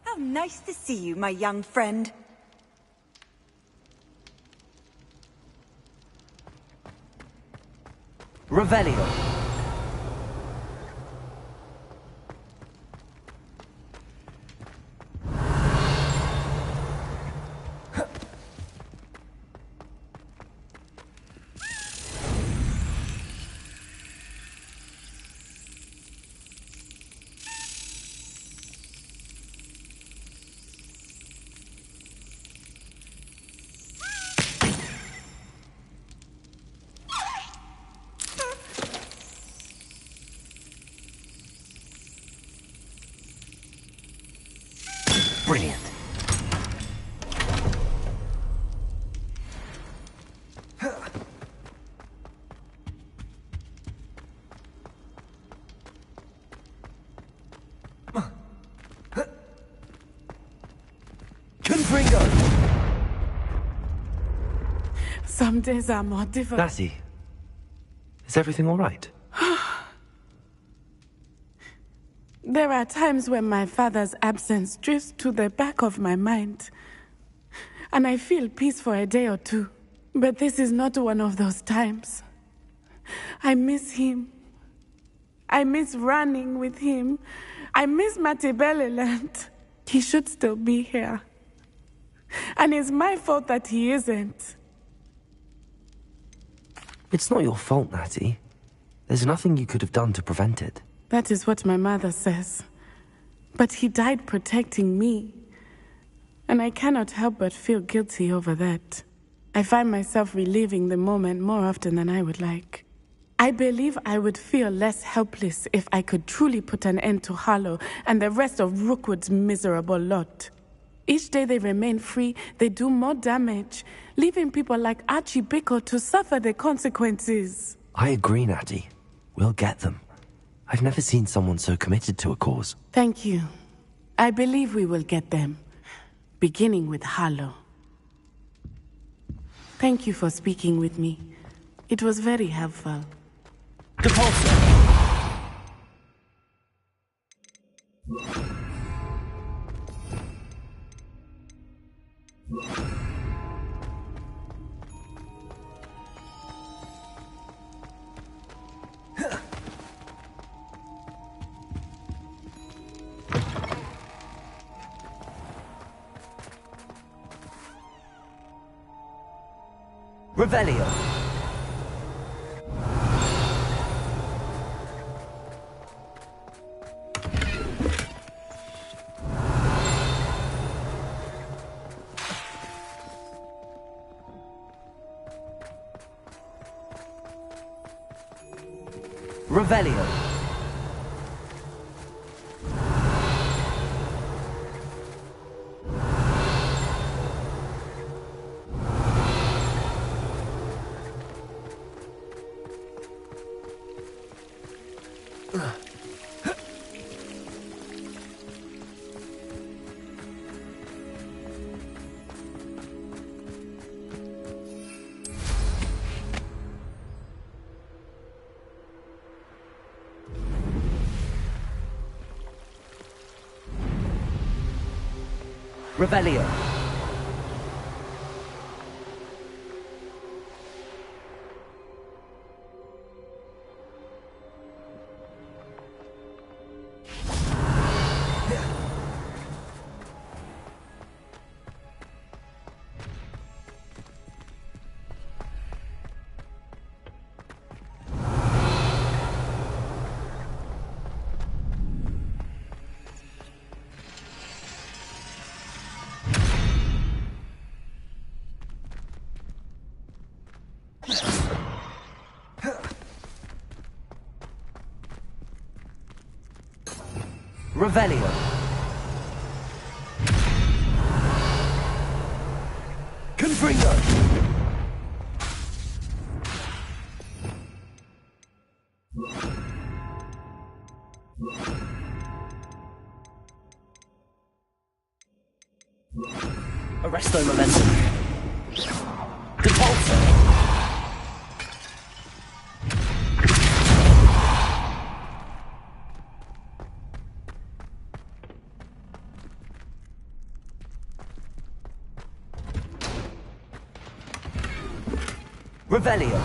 How nice to see you, my young friend. Revelio. Brilliant. Confringo! Some days are more difficult. Lassie, is everything all right? There are times when my father's absence drifts to the back of my mind, and I feel peace for a day or two. But this is not one of those times. I miss him. I miss running with him. I miss Matibeleland. He should still be here. And it's my fault that he isn't. It's not your fault, Natty. There's nothing you could have done to prevent it. That is what my mother says. But he died protecting me. And I cannot help but feel guilty over that. I find myself reliving the moment more often than I would like. I believe I would feel less helpless if I could truly put an end to Harlow and the rest of Rookwood's miserable lot. Each day they remain free, they do more damage, leaving people like Archie Bickle to suffer the consequences. I agree, Natty. We'll get them. I've never seen someone so committed to a cause. Thank you. I believe we will get them, beginning with Harlow. Thank you for speaking with me. It was very helpful. Depulso! Revelio. Revelio. Revelio. Revelio. Confringo. Arresto momentum. Depulso. Revelio.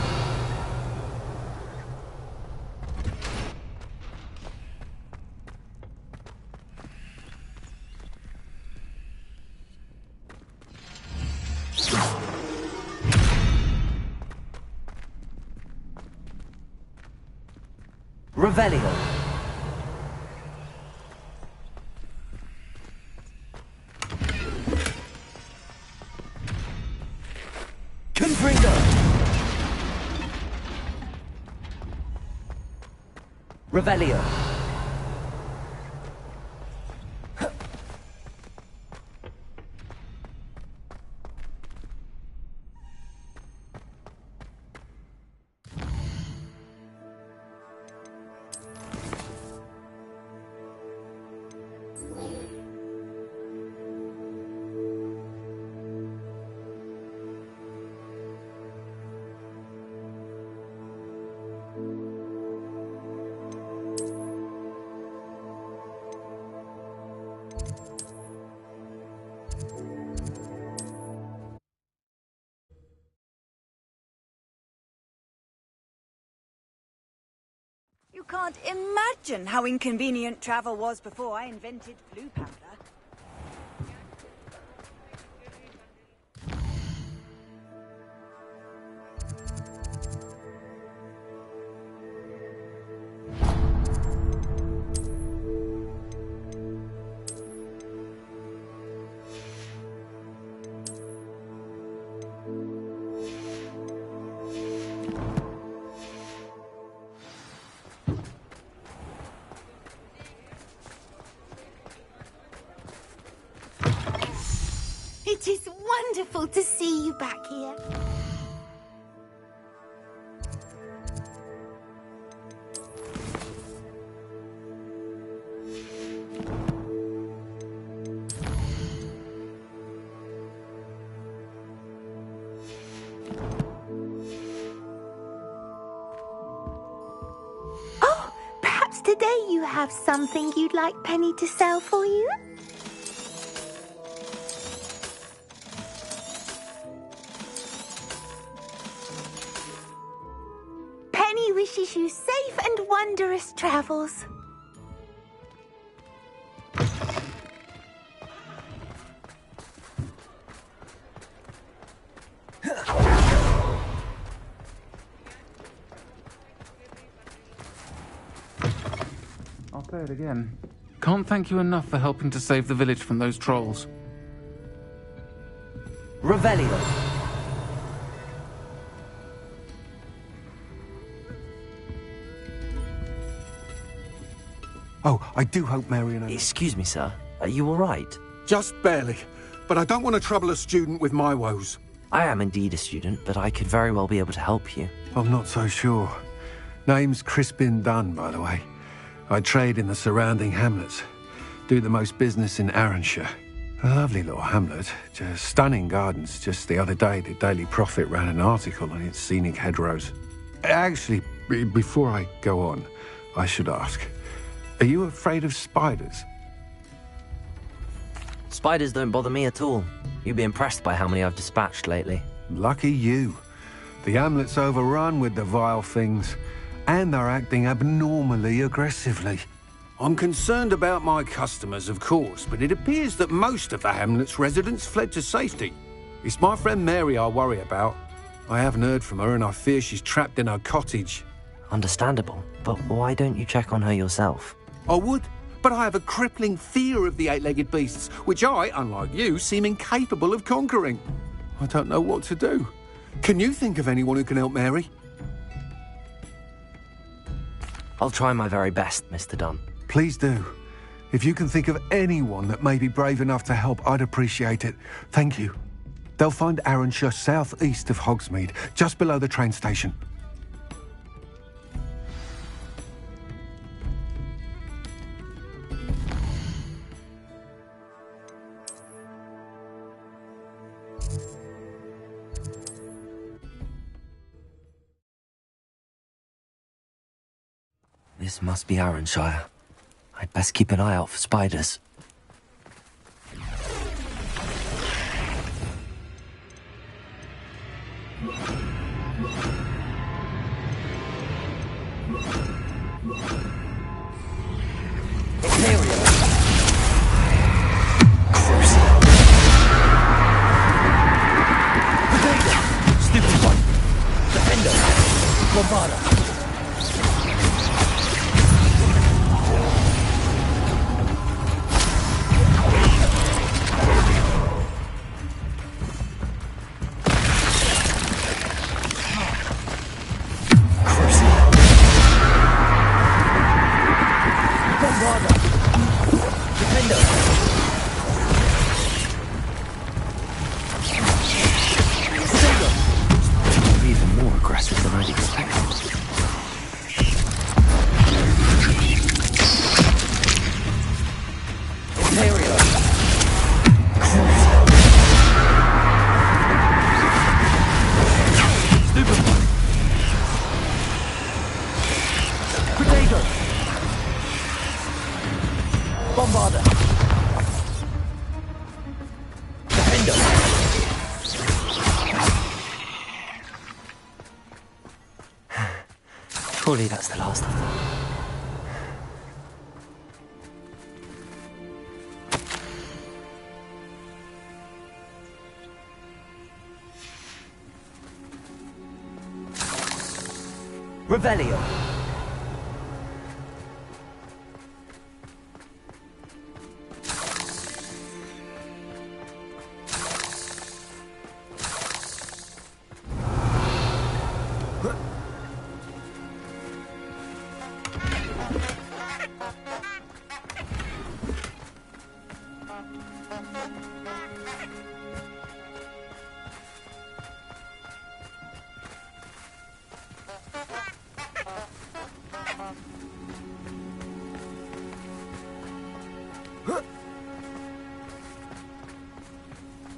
Revelio. Confringo. Revelio. You can't imagine how inconvenient travel was before I invented blue powder. It is wonderful to see you back here. Oh, perhaps today you have something you'd like Penny to sell for you? Penny wishes you safe and wondrous travels. I'll say it again. Can't thank you enough for helping to save the village from those trolls. Revelio. Oh, I do hope Marion and... Excuse me, sir. Are you all right? Just barely. But I don't want to trouble a student with my woes. I am indeed a student, but I could very well be able to help you. I'm not so sure. Name's Crispin Dunn, by the way. I trade in the surrounding hamlets. Do the most business in Arranshire. A lovely little hamlet. Just stunning gardens. Just the other day, the Daily Prophet ran an article on its scenic hedgerows. Actually, before I go on, I should ask, are you afraid of spiders? Spiders don't bother me at all. You'd be impressed by how many I've dispatched lately. Lucky you. The hamlet's overrun with the vile things, and they're acting abnormally aggressively. I'm concerned about my customers, of course, but it appears that most of the hamlet's residents fled to safety. It's my friend Mary I worry about. I haven't heard from her, and I fear she's trapped in her cottage. Understandable, but why don't you check on her yourself? I would, but I have a crippling fear of the eight-legged beasts, which I, unlike you, seem incapable of conquering. I don't know what to do. Can you think of anyone who can help Mary? I'll try my very best, Mr. Dunn. Please do. If you can think of anyone that may be brave enough to help, I'd appreciate it. Thank you. They'll find Arranshire southeast of Hogsmeade, just below the train station. This must be Arranshire. I'd best keep an eye out for spiders. Even more aggressive than I'd expected. Surely that's the last of them. Revelio.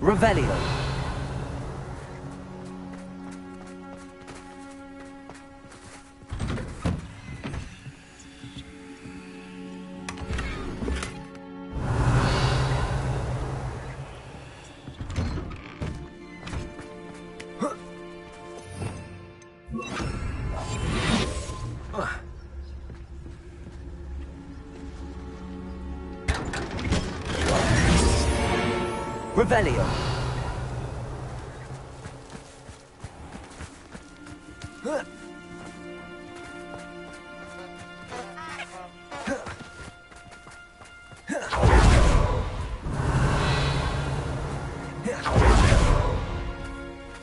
Revelio. Revelio.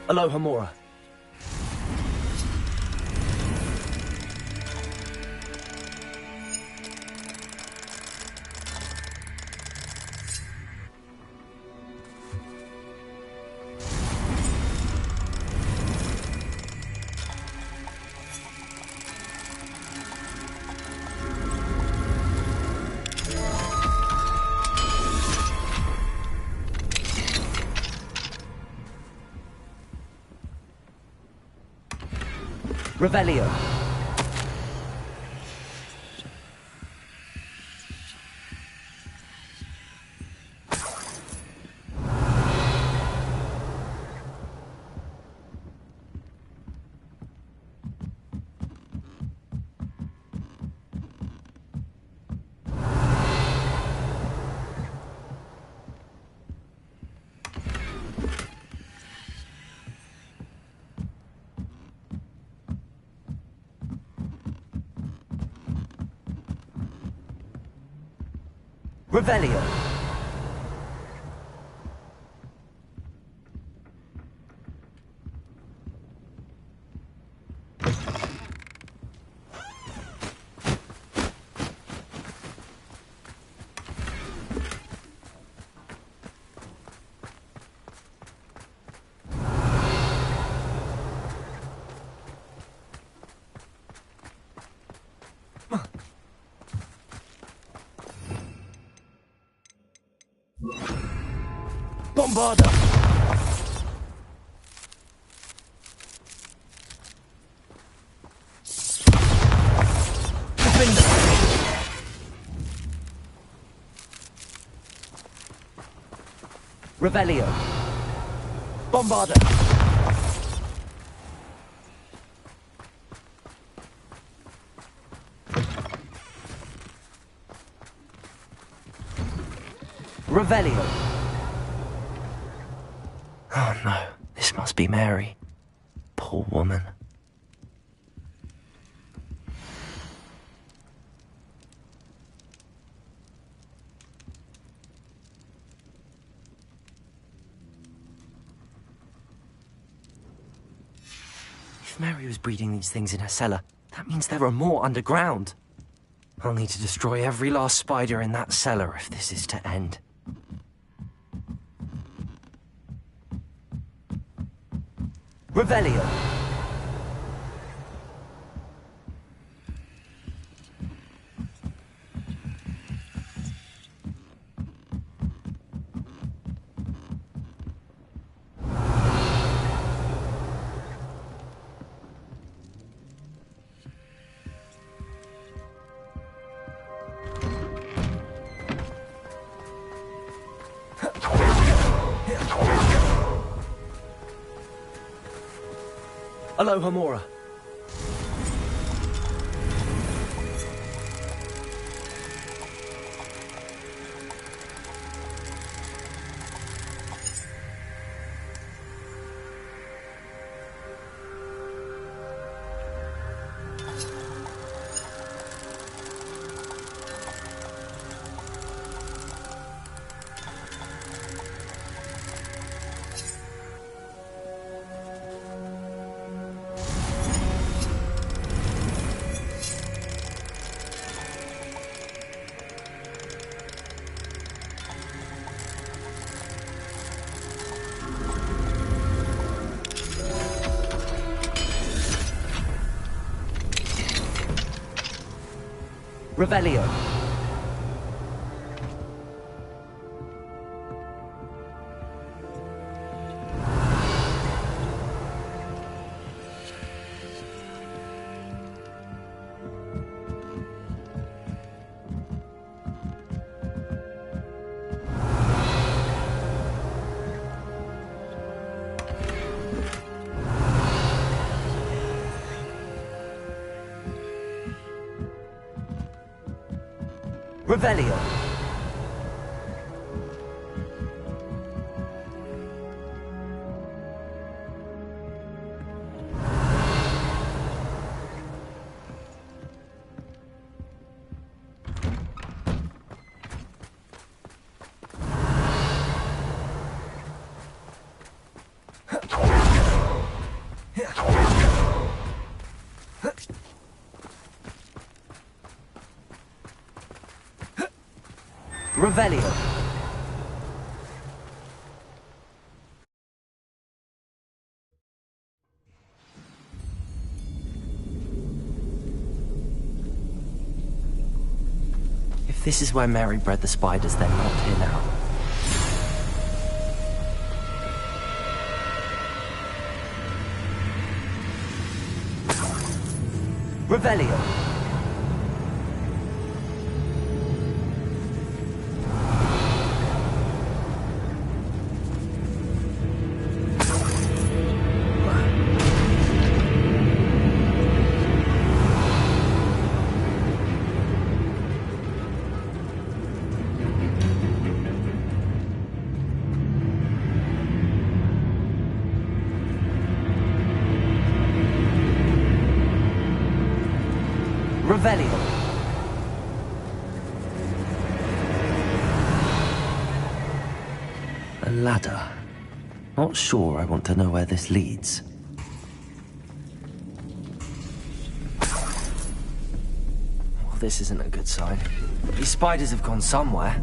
Aloha Mora. Revelio. Revelio. Bombarda! Defender! Revelio! Bombarda! Revelio. Oh no, this must be Mary. Poor woman. If Mary was breeding these things in her cellar, that means there are more underground. I'll need to destroy every last spider in that cellar if this is to end. Revelio. Aloha Mora. Revelio. Revelio. Revelio. If this is where Mary bred the spiders, they're not here now. Revelio. Revelio. A ladder. Not sure I want to know where this leads. Well, this isn't a good sign. These spiders have gone somewhere.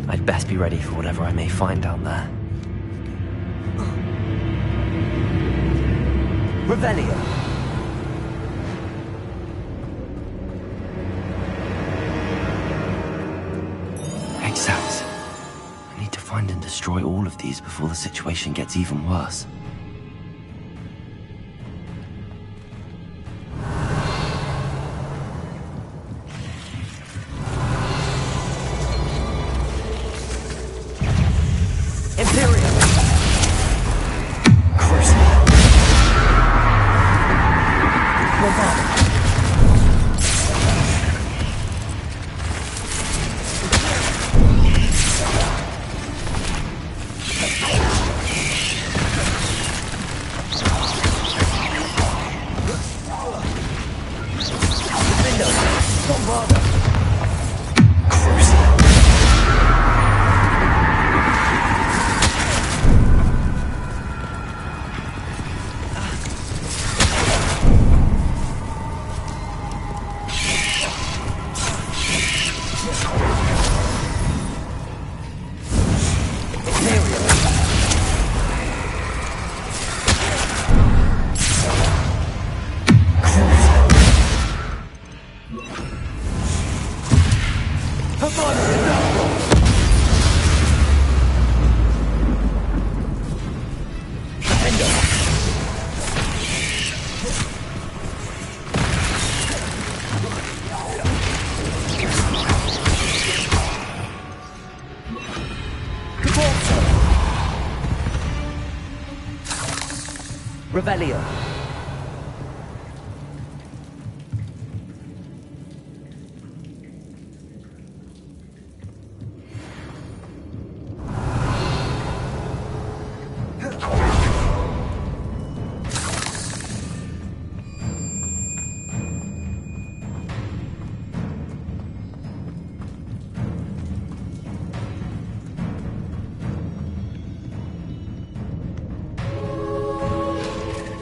I'd best be ready for whatever I may find down there. Revelio. Exhale. destroy all of these before the situation gets even worse. Revelio.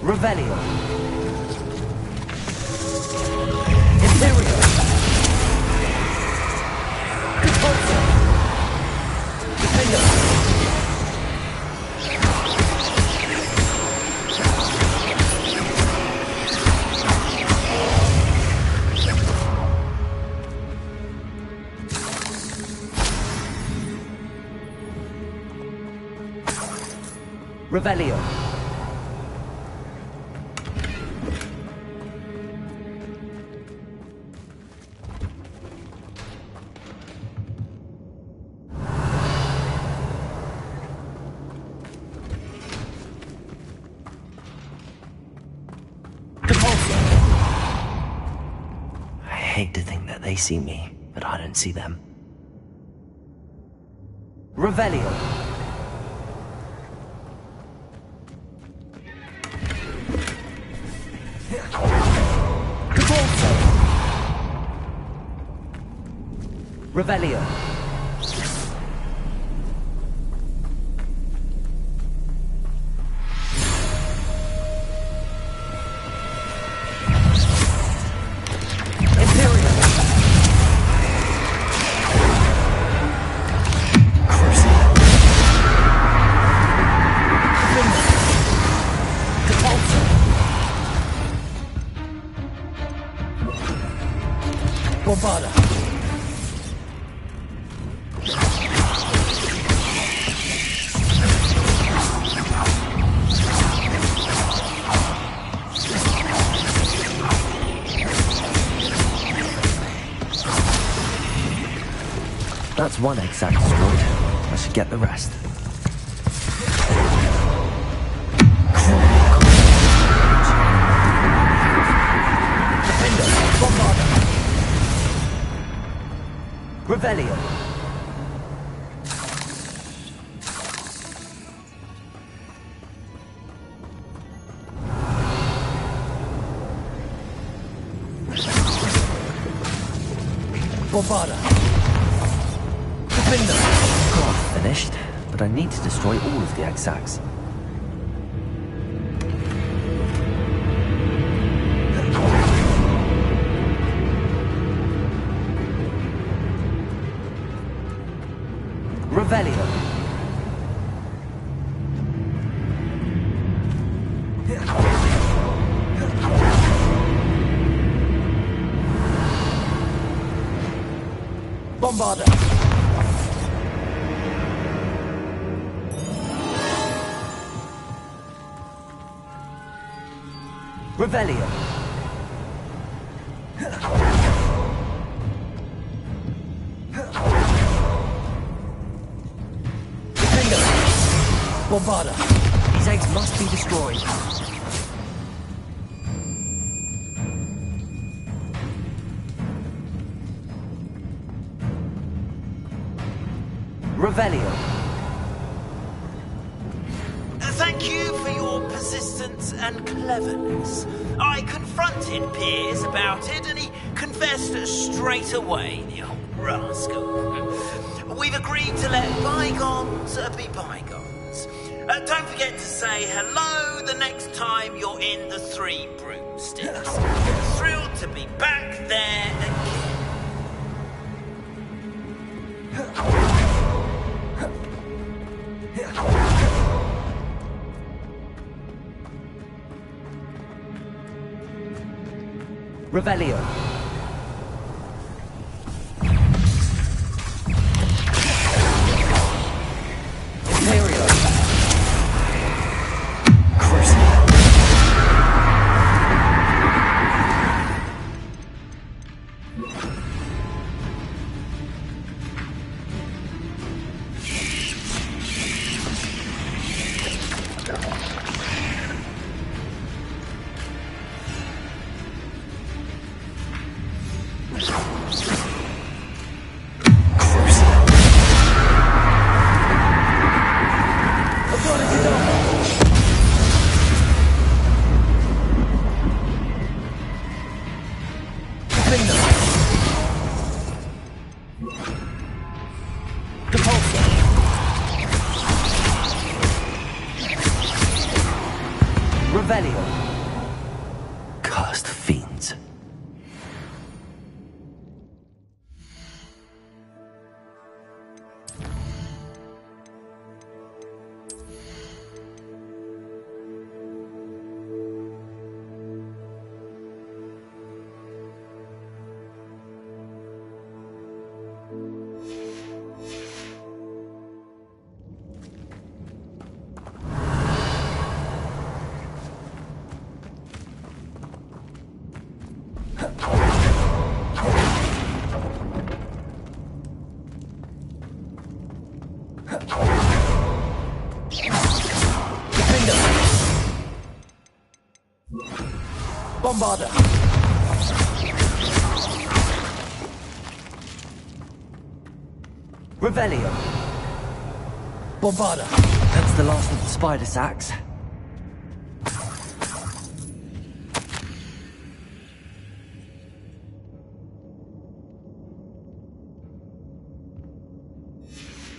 Revelio. Imperial. Repulsor. Defender. Revelio. I hate to think that they see me, but I don't see them. Revelio. Revelio. Bombarda. That's one exact destroyed. I should get the rest. Revelio. Bombarda. Defender. Oh, finished, but I need to destroy all of the exacts. Revelio. Bombarda. Revelio. Bingo. Bombarda. These eggs must be destroyed. Revelio. Thank you for your persistence and cleverness. I confronted Piers about it, and he confessed straight away, the old rascal. We've agreed to let bygones be bygones. Don't forget to say hello the next time you're in the Three Broomsticks. Thrilled to be back there again. Revelio. Imperio. Crucible. Revelio. Cursed fiends. Bombarda. Revelio. Bombarda. That's the last of the spider sacks.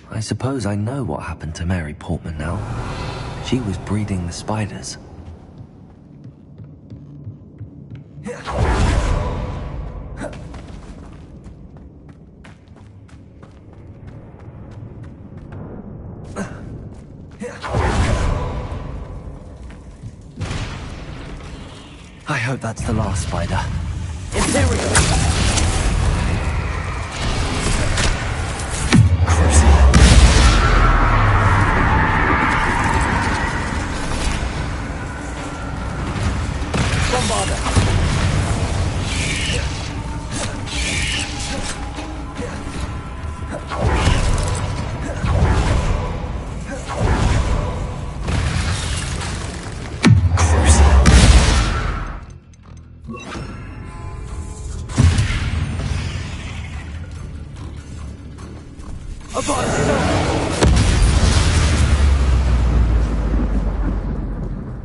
I suppose I know what happened to Mary Portman now. She was breeding the spiders. I hope that's the last spider. Imperial!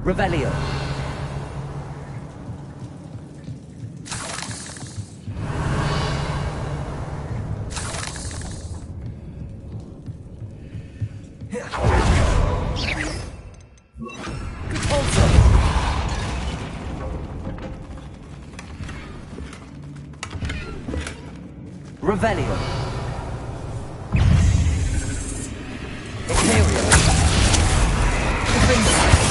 Revelio. Revelio. Imperial. Defender.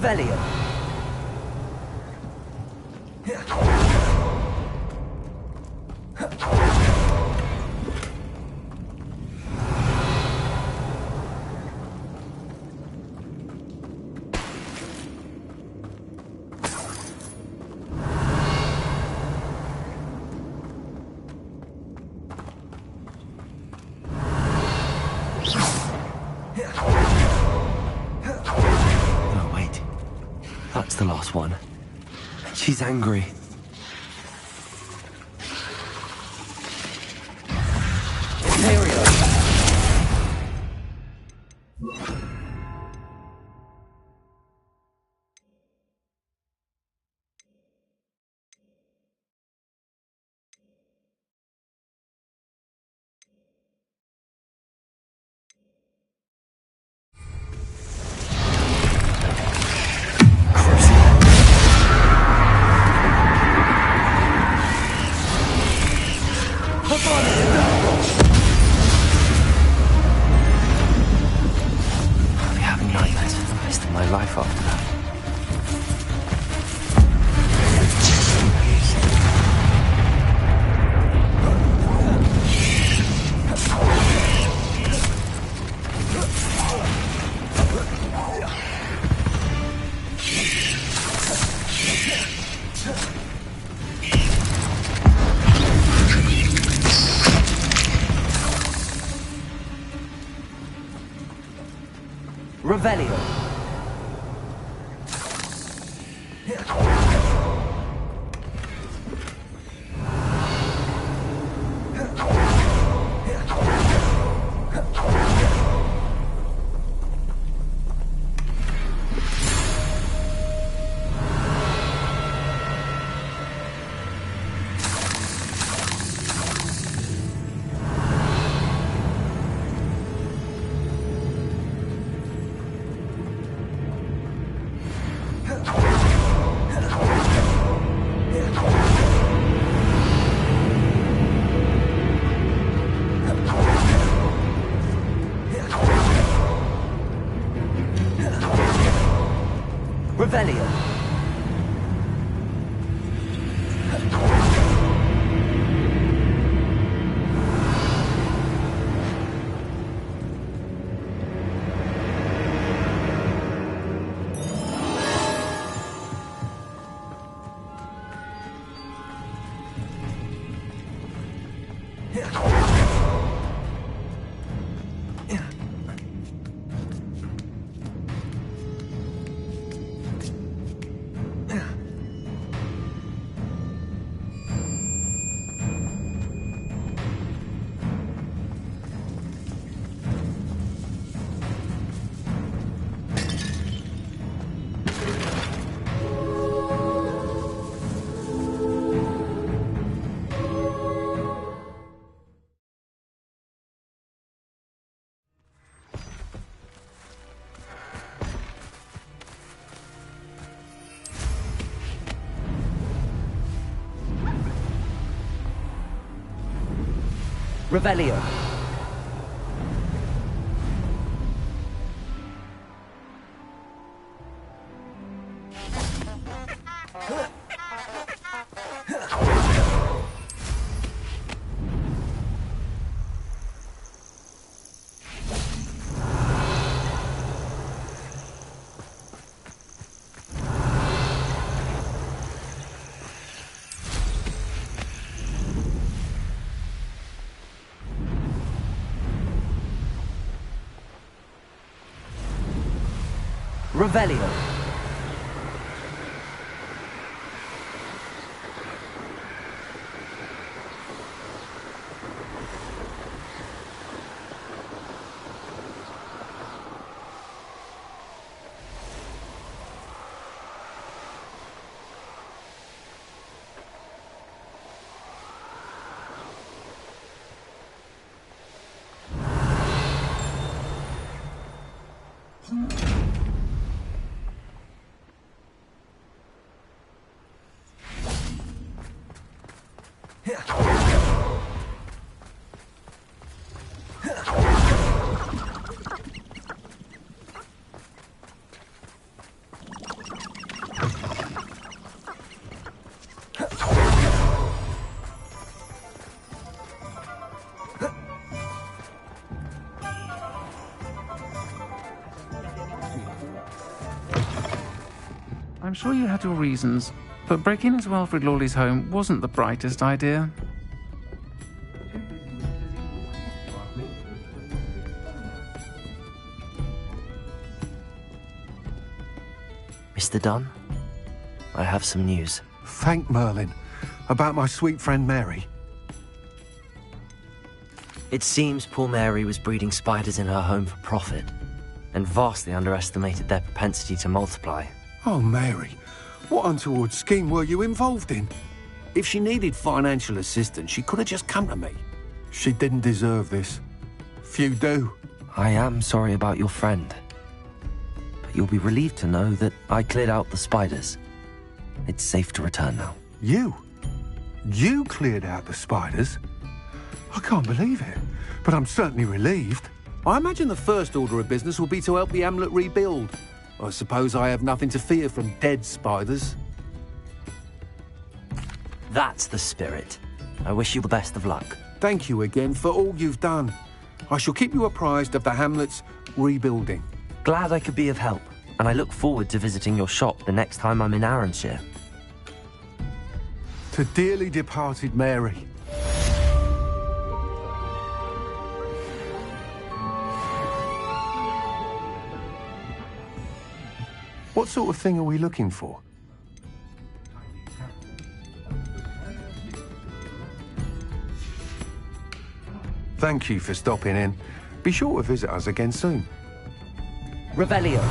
Revelio. Oh, wait. That's the last one. She's angry. Imperial. I'll be having nightmares for the rest of my life after that. Revelio. Revelio. Revelio. Revelio. sure you had your reasons, but breaking into Wilfred Lawley's home wasn't the brightest idea. Mr. Dunn, I have some news. Thank Merlin. About my sweet friend Mary. It seems poor Mary was breeding spiders in her home for profit, and vastly underestimated their propensity to multiply. Oh, Mary, what untoward scheme were you involved in? If she needed financial assistance, she could have just come to me. She didn't deserve this. Few do. I am sorry about your friend, but you'll be relieved to know that I cleared out the spiders. It's safe to return now. You? You cleared out the spiders? I can't believe it, but I'm certainly relieved. I imagine the first order of business will be to help the amulet rebuild. I suppose I have nothing to fear from dead spiders. That's the spirit. I wish you the best of luck. Thank you again for all you've done. I shall keep you apprised of the hamlet's rebuilding. Glad I could be of help, and I look forward to visiting your shop the next time I'm in Arranshire. To dearly departed Mary. What sort of thing are we looking for? Thank you for stopping in. Be sure to visit us again soon. Revelio.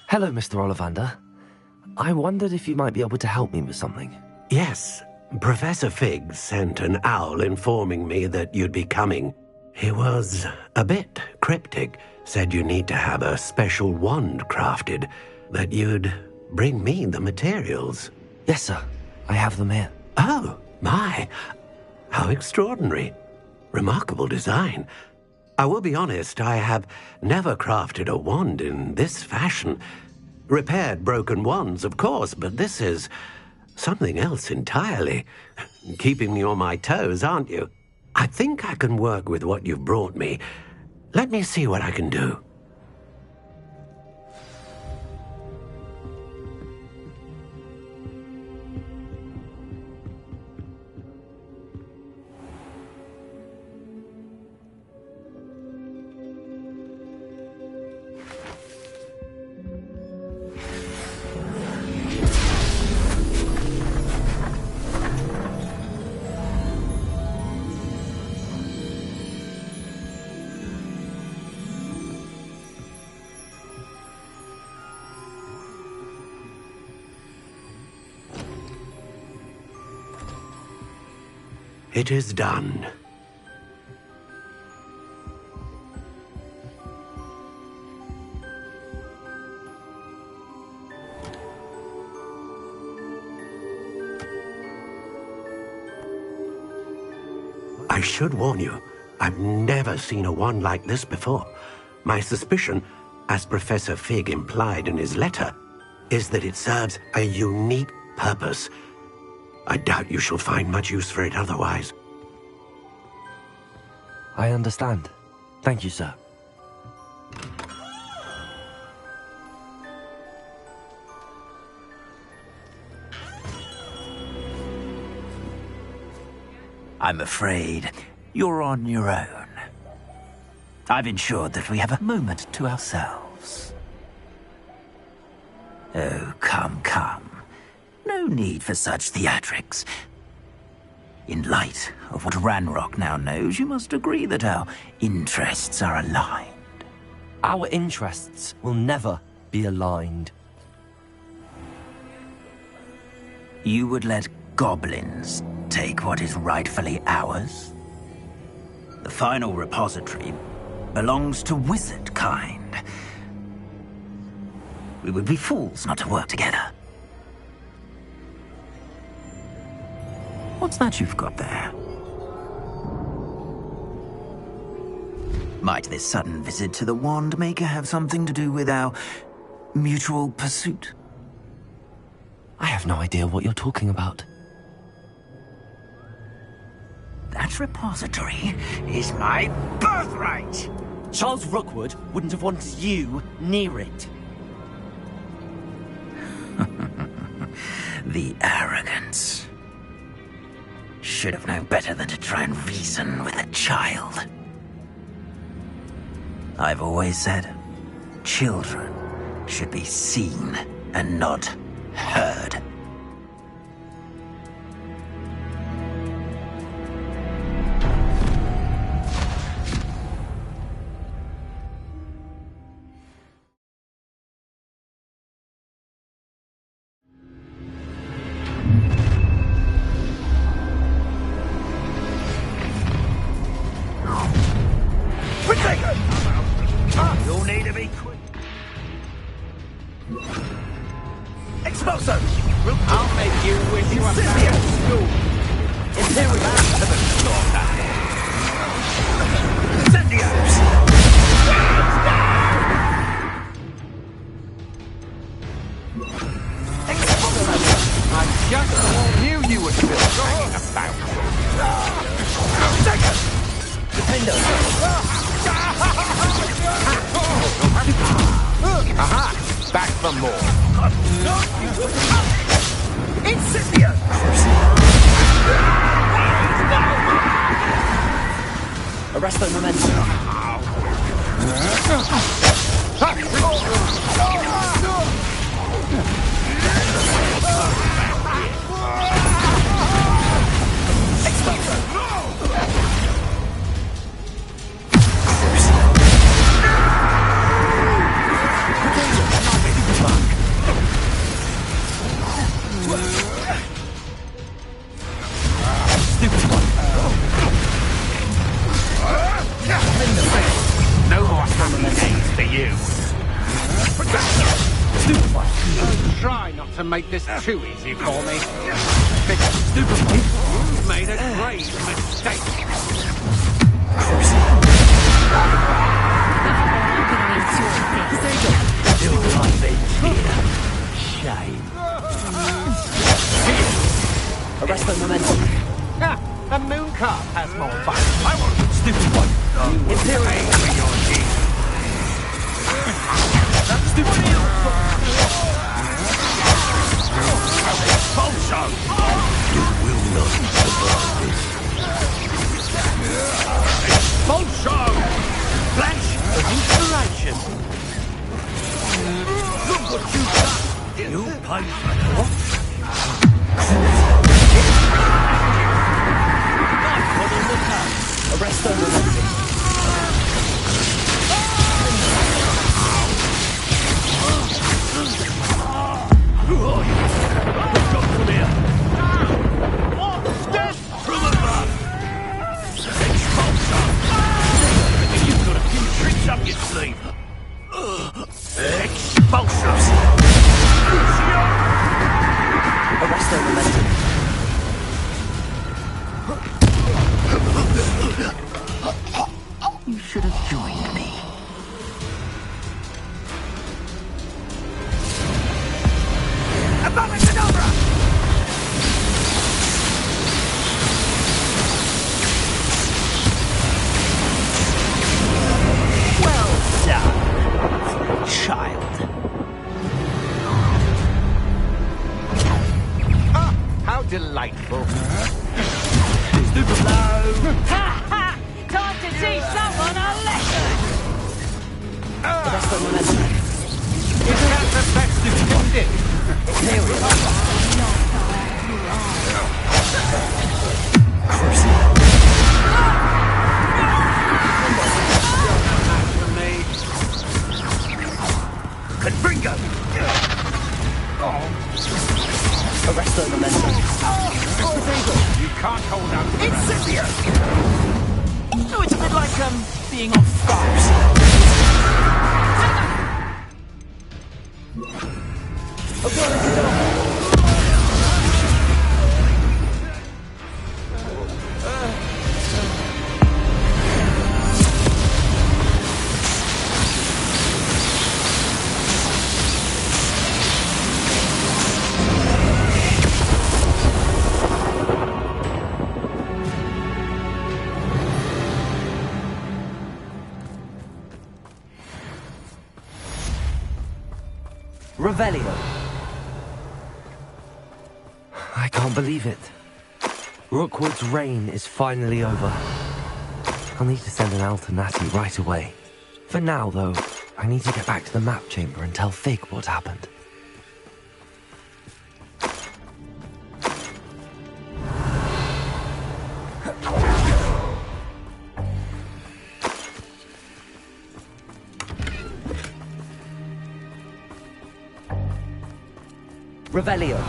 Hello, Mr. Ollivander. I wondered if you might be able to help me with something. Yes, Professor Fig sent an owl informing me that you'd be coming. He was a bit cryptic, said you need to have a special wand crafted, that you'd bring me the materials. Yes, sir. I have them here. Oh, my. How extraordinary. Remarkable design. I will be honest, I have never crafted a wand in this fashion. Repaired broken wands, of course, but this is Something else entirely. Keeping me on my toes, aren't you? I think I can work with what you've brought me. Let me see what I can do. It is done. I should warn you, I've never seen a wand like this before. My suspicion, as Professor Fig implied in his letter, is that it serves a unique purpose. I doubt you shall find much use for it otherwise. I understand. Thank you, sir. I'm afraid you're on your own. I've ensured that we have a moment to ourselves. Oh, come, come. No need for such theatrics. In light of what Ranrock now knows, you must agree that our interests are aligned. Our interests will never be aligned. You would let goblins take what is rightfully ours? The final repository belongs to wizard kind. We would be fools not to work together. What's that you've got there? Might this sudden visit to the Wand Maker have something to do with our mutual pursuit? I have no idea what you're talking about. That repository is my birthright! Charles Rookwood wouldn't have wanted you near it. The arrogance. Should have known better than to try and reason with a child. I've always said, children should be seen and not heard. You'll need to be quick. Expulso! I'll make you wish you were back at school. Imperial to the slaughter! Incendio! I just knew you would still hanging about. Take it! Defender! Aha! Back for more. Incendio! Arresto momentum. No more days for you. Try not to make this too easy for me. You've made a grave mistake. Still revenge here. Shame. cup has more fun. I want a stupid one. Imperial. That's stupid. Expulsion! You will not survive this. Expulsion! Flash of inspiration. Look what you've done. You paid for what? Arrest the momentum. Who are you? Let's go from here. Death from above. Expulsion. You've got a few tricks up your sleeve. Expulsion. Arrest the momentum. You should have joined me. Abracadabra! Well done, child. Ah, how delightful. Stupid blow. Ha ha! Time to teach someone a lesson! Arrest the momentum. Is that the best you can do? Confringo! Arrest the momentum. You can't hold out. Incendiary! Oh, it's a bit like, being on fire. Revelio. I can't believe it. Rookwood's reign is finally over. I'll need to send an owl to Natty right away. For now, though, I need to get back to the map chamber and tell Fig what happened. Revelio.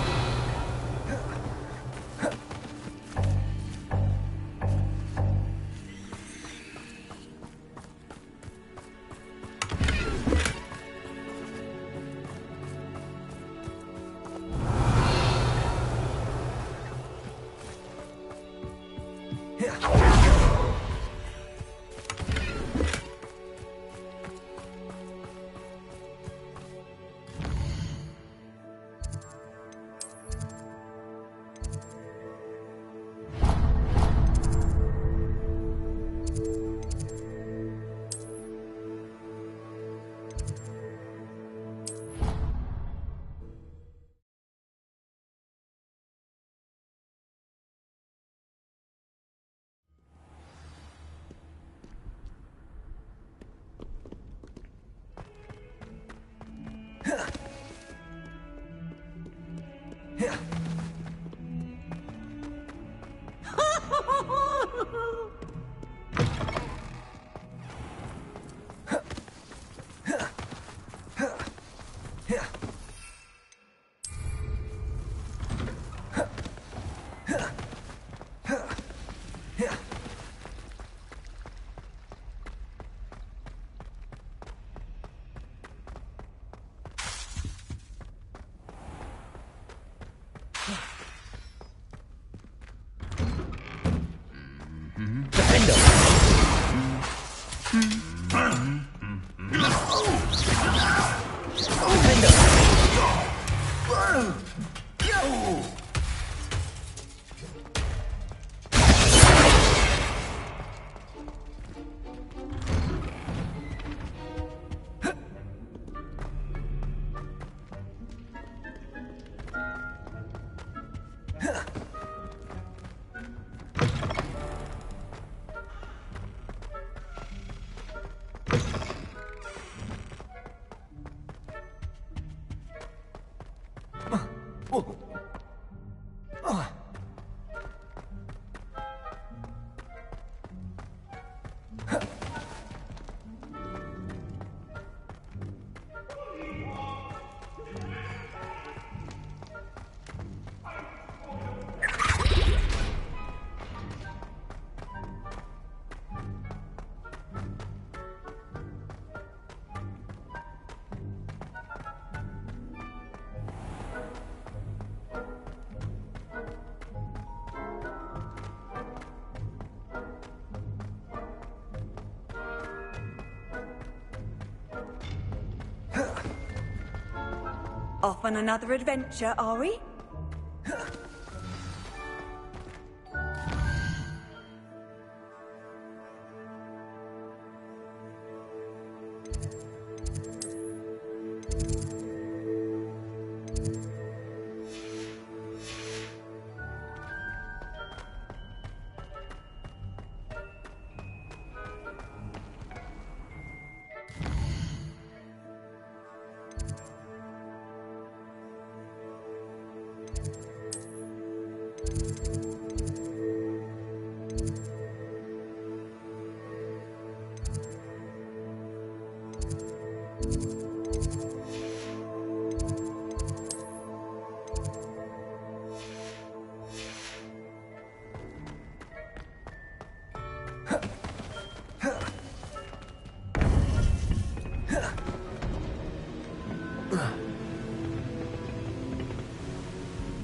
Off on another adventure, are we?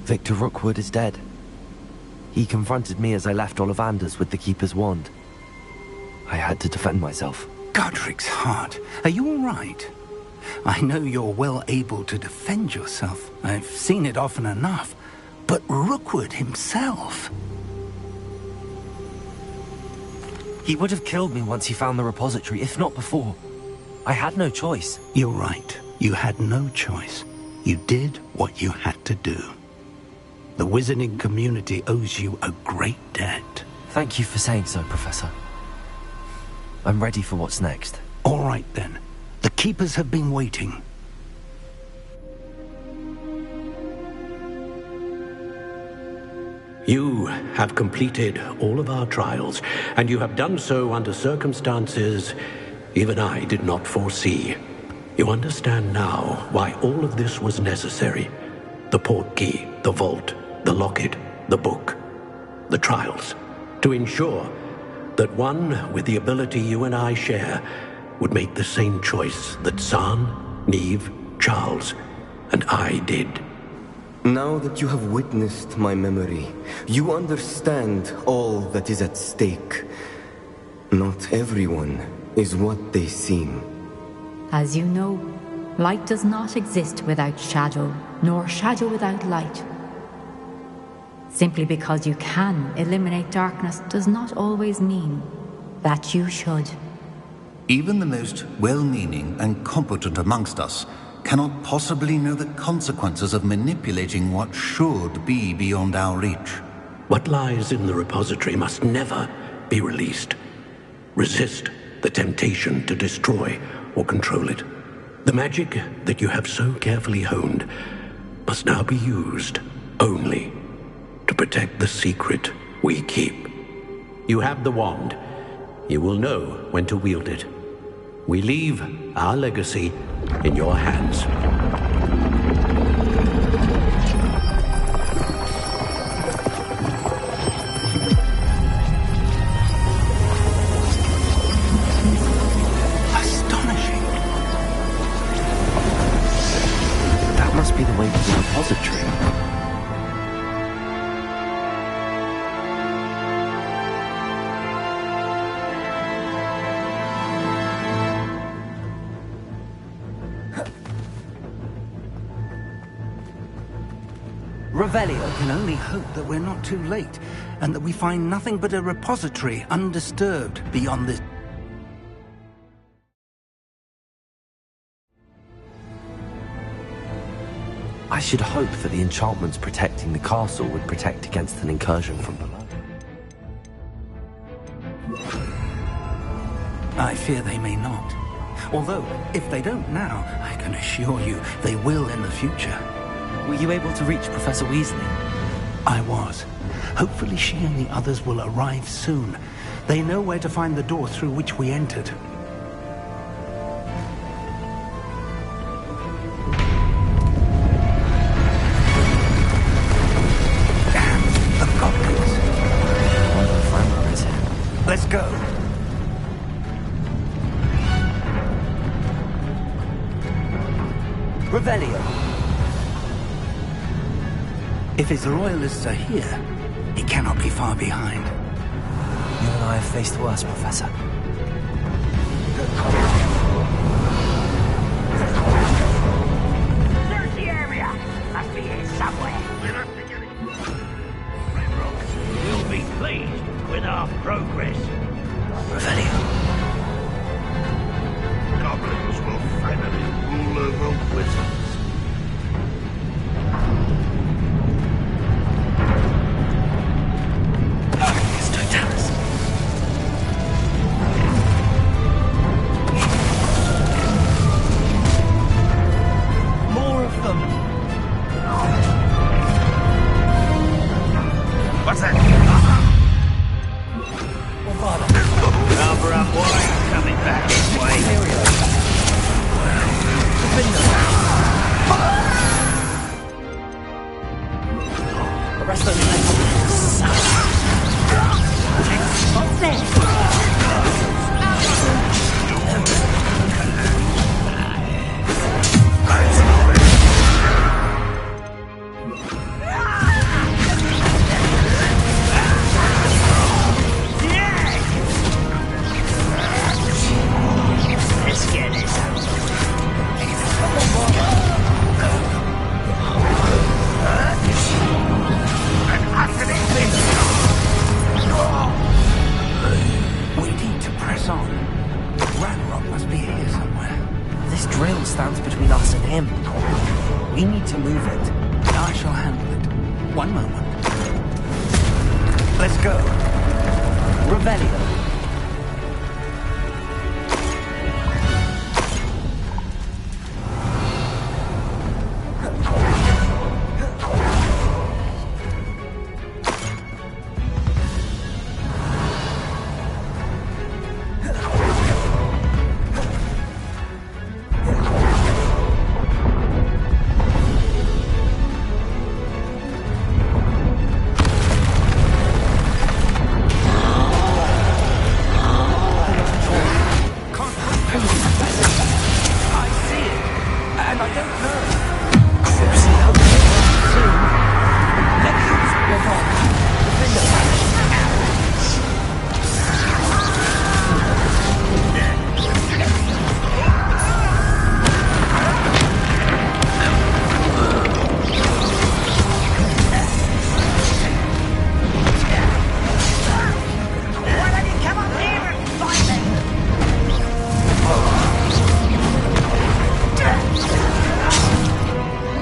Victor Rookwood is dead. He confronted me as I left Ollivander's with the Keeper's wand. I had to defend myself. Godric's heart, are you all right? I know you're well able to defend yourself. I've seen it often enough. But Rookwood himself... He would have killed me once he found the repository, if not before. I had no choice. You're right. You had no choice. You did what you had to do. The wizarding community owes you a great debt. Thank you for saying so, Professor. I'm ready for what's next. All right, then. The Keepers have been waiting. You have completed all of our trials, and you have done so under circumstances even I did not foresee. You understand now why all of this was necessary. The portkey, the vault, the locket, the book, the trials, to ensure that one with the ability you and I share would make the same choice that Zahn, Neve, Charles, and I did. Now that you have witnessed my memory, you understand all that is at stake. Not everyone is what they seem. As you know, light does not exist without shadow, nor shadow without light. Simply because you can eliminate darkness does not always mean that you should. Even the most well-meaning and competent amongst us cannot possibly know the consequences of manipulating what should be beyond our reach. What lies in the repository must never be released. Resist the temptation to destroy or control it. The magic that you have so carefully honed must now be used only to protect the secret we keep. You have the wand. You will know when to wield it. We leave our legacy in your hands. Astonishing. That must be the way to the repository. Revelio. I can only hope that we're not too late, and that we find nothing but a repository undisturbed beyond this. I should hope that the enchantments protecting the castle would protect against an incursion from below. I fear they may not. Although, if they don't now, I can assure you they will in the future. Were you able to reach Professor Weasley? I was. Hopefully she and the others will arrive soon. They know where to find the door through which we entered. Damn, the goblins. Let's go. Revelio. If his royalists are here, he cannot be far behind. You and I have faced worse, Professor. Search the area! somewhere. We'll be pleased with our progress. Revelio. Goblins will finally rule over wizards. More of them. What's that? Rubber up wine coming back this way. The rest of them. What's that? Let's get this out. We need to press on. Ranrock must be here somewhere. This drill stands between us and him. We need to move it. I shall handle it. One moment. Let's go. Revelio.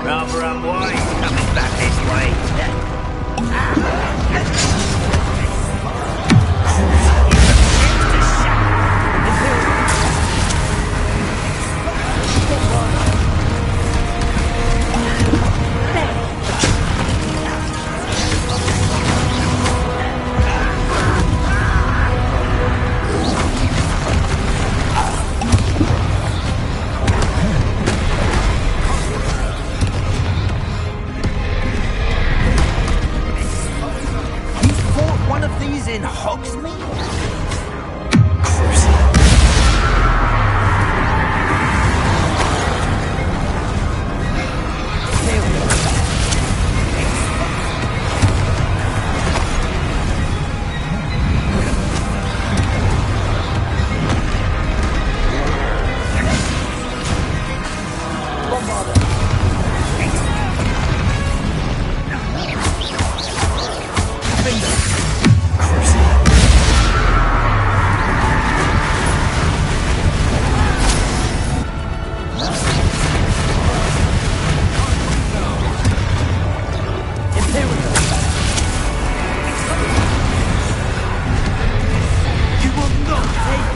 Rubber and wine coming back this way. One of these in Hogsmeade?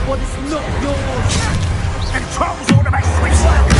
What is not yours? Controls automatic switch circuit.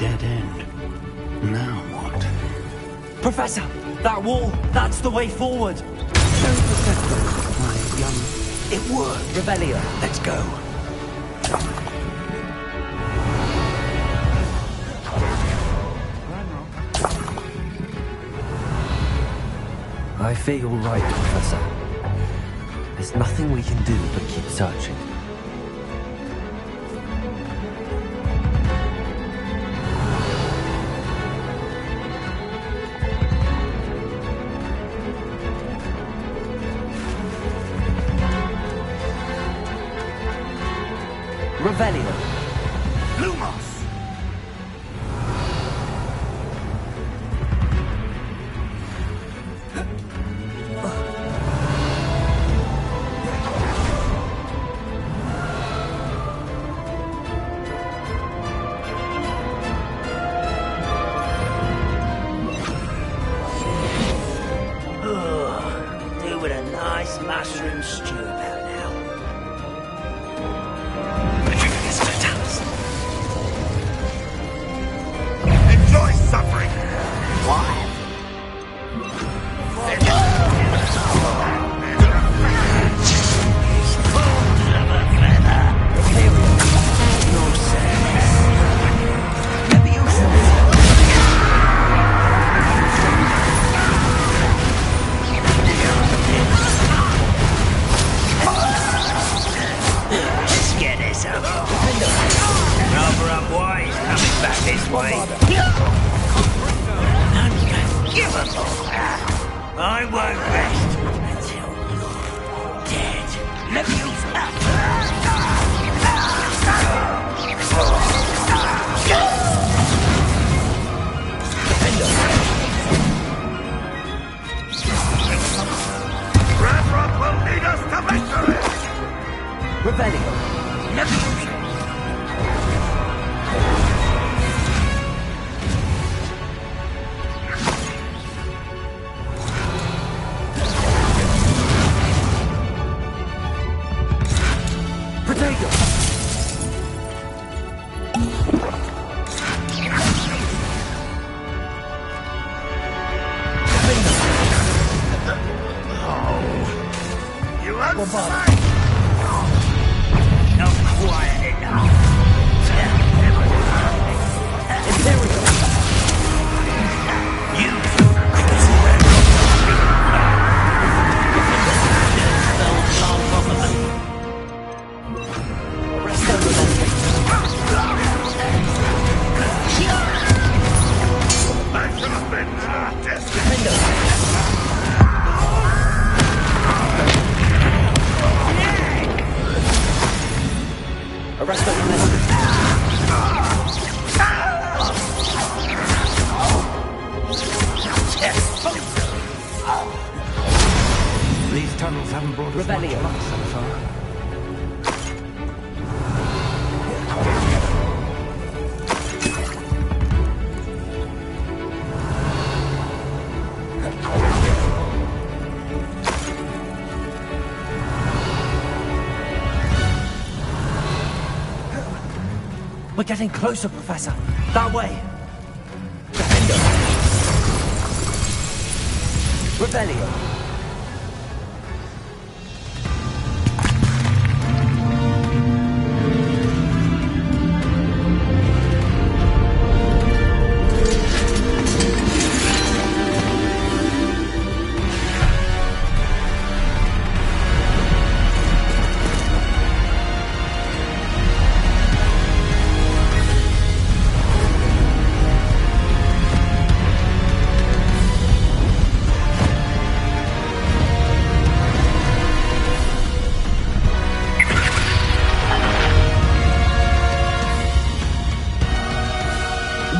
dead end. Now what? Professor! That wall! That's the way forward! It worked. Revelio. Let's go. I fear you're right, Professor. There's nothing we can do but keep searching. Revelio. Lumos! Do with a nice mushroom stew about now. Enjoy suffering! Why? Let's get this up. Rather unwise coming back this way. Unforgivable. I won't rest until you're dead. Radrock will need us to victory! Revelio. Protego. You unsurvived! Not quiet enough. Imperial. You I should have been destined. Arrest the These tunnels haven't brought us much Revelio. luck so far. We're getting closer, Professor. That way. Revelio.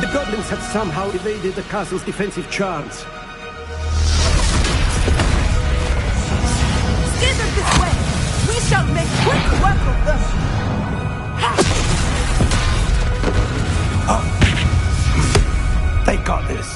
The goblins have somehow evaded the castle's defensive charms. Steer them this way! We shall make quick work of them! They got this.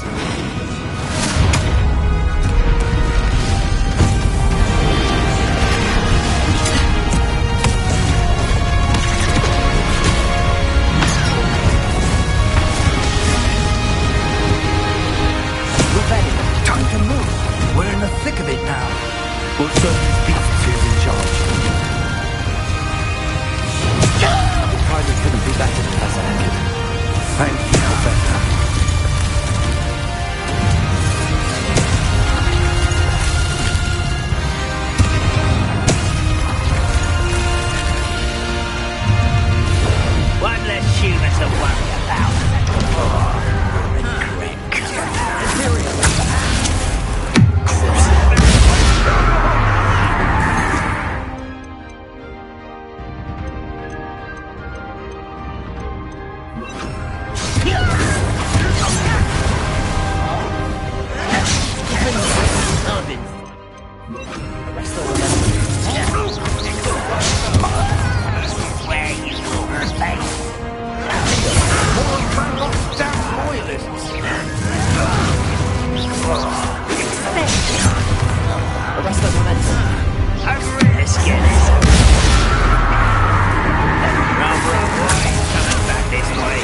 demanding. The rest of them. This is where you will face. More of Ranrock's damn loyalists. The rest of them. Over it, let's get it. Run, boy. Coming back this way.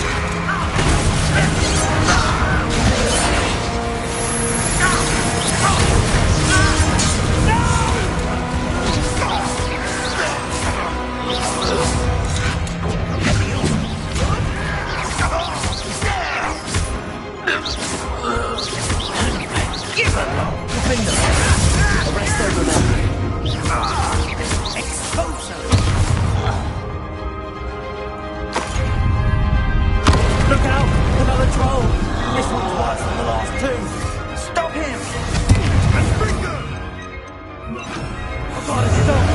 Give a lot. The rest over there. Expose them. Look out! Another troll! This one's worse than the last two! Stop him! I've got to stop!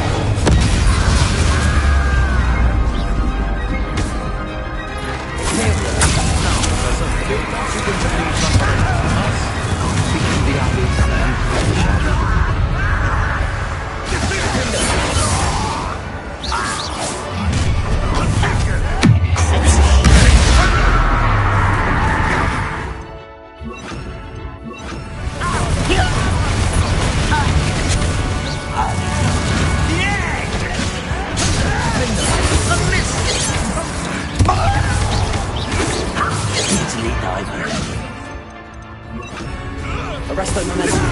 Arresto momentum.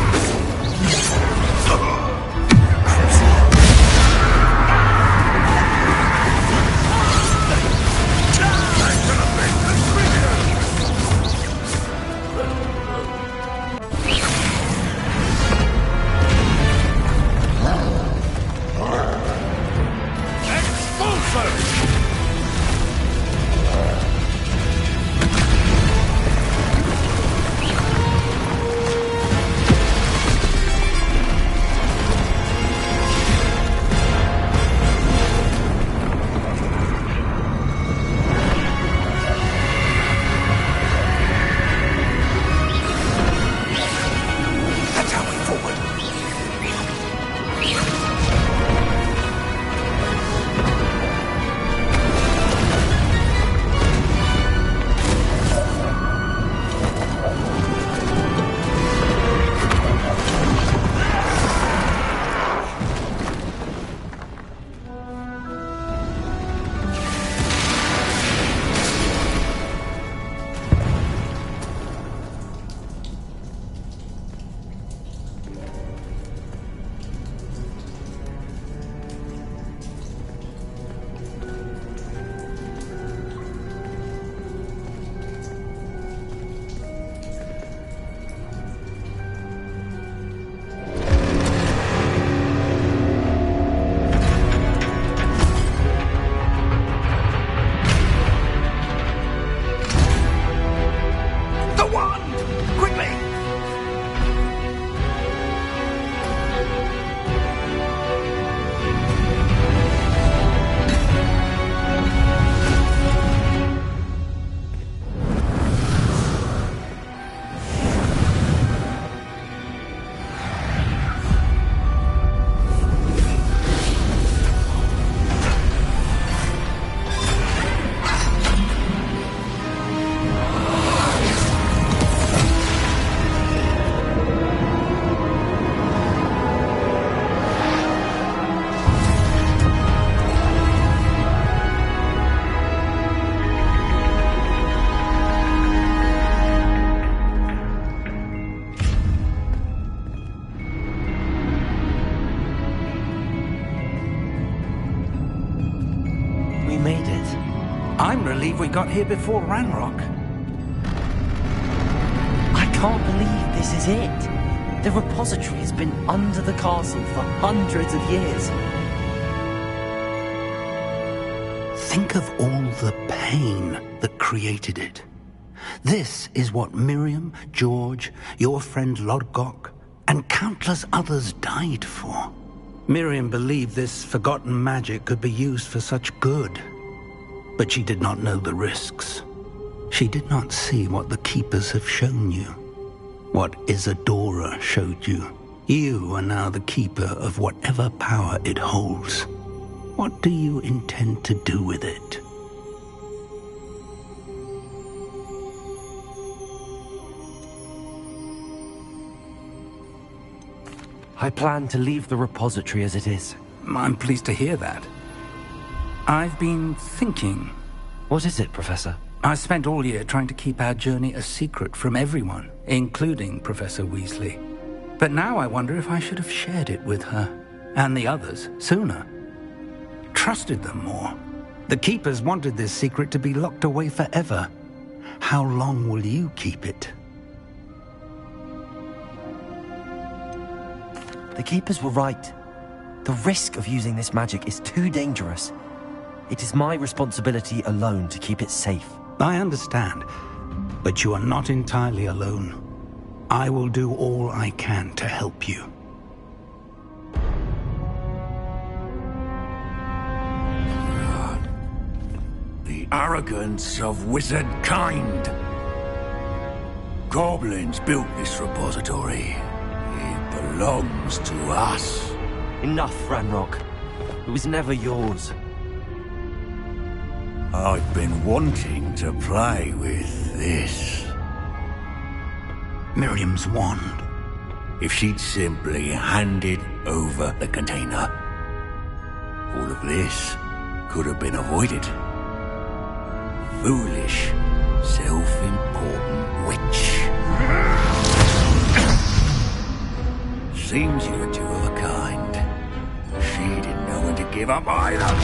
We got here before Ranrock. I can't believe this is it. The repository has been under the castle for hundreds of years. Think of all the pain that created it. This is what Miriam, George, your friend Lodgok, and countless others died for. Miriam believed this forgotten magic could be used for such good. But she did not know the risks. She did not see what the Keepers have shown you, what Isadora showed you. You are now the keeper of whatever power it holds. What do you intend to do with it? I plan to leave the repository as it is. I'm pleased to hear that. I've been thinking. What is it, Professor? I spent all year trying to keep our journey a secret from everyone, including Professor Weasley. But now I wonder if I should have shared it with her, and the others, sooner. Trusted them more. The Keepers wanted this secret to be locked away forever. How long will you keep it? The Keepers were right. The risk of using this magic is too dangerous. It is my responsibility alone to keep it safe. I understand, but you are not entirely alone. I will do all I can to help you. The arrogance of wizard kind. Goblins built this repository. It belongs to us. Enough, Ranrock. It was never yours. I've been wanting to play with this. Miriam's wand. If she'd simply handed over the container, all of this could have been avoided. Foolish, self-important witch. Seems you're two of a kind. She didn't know when to give up either.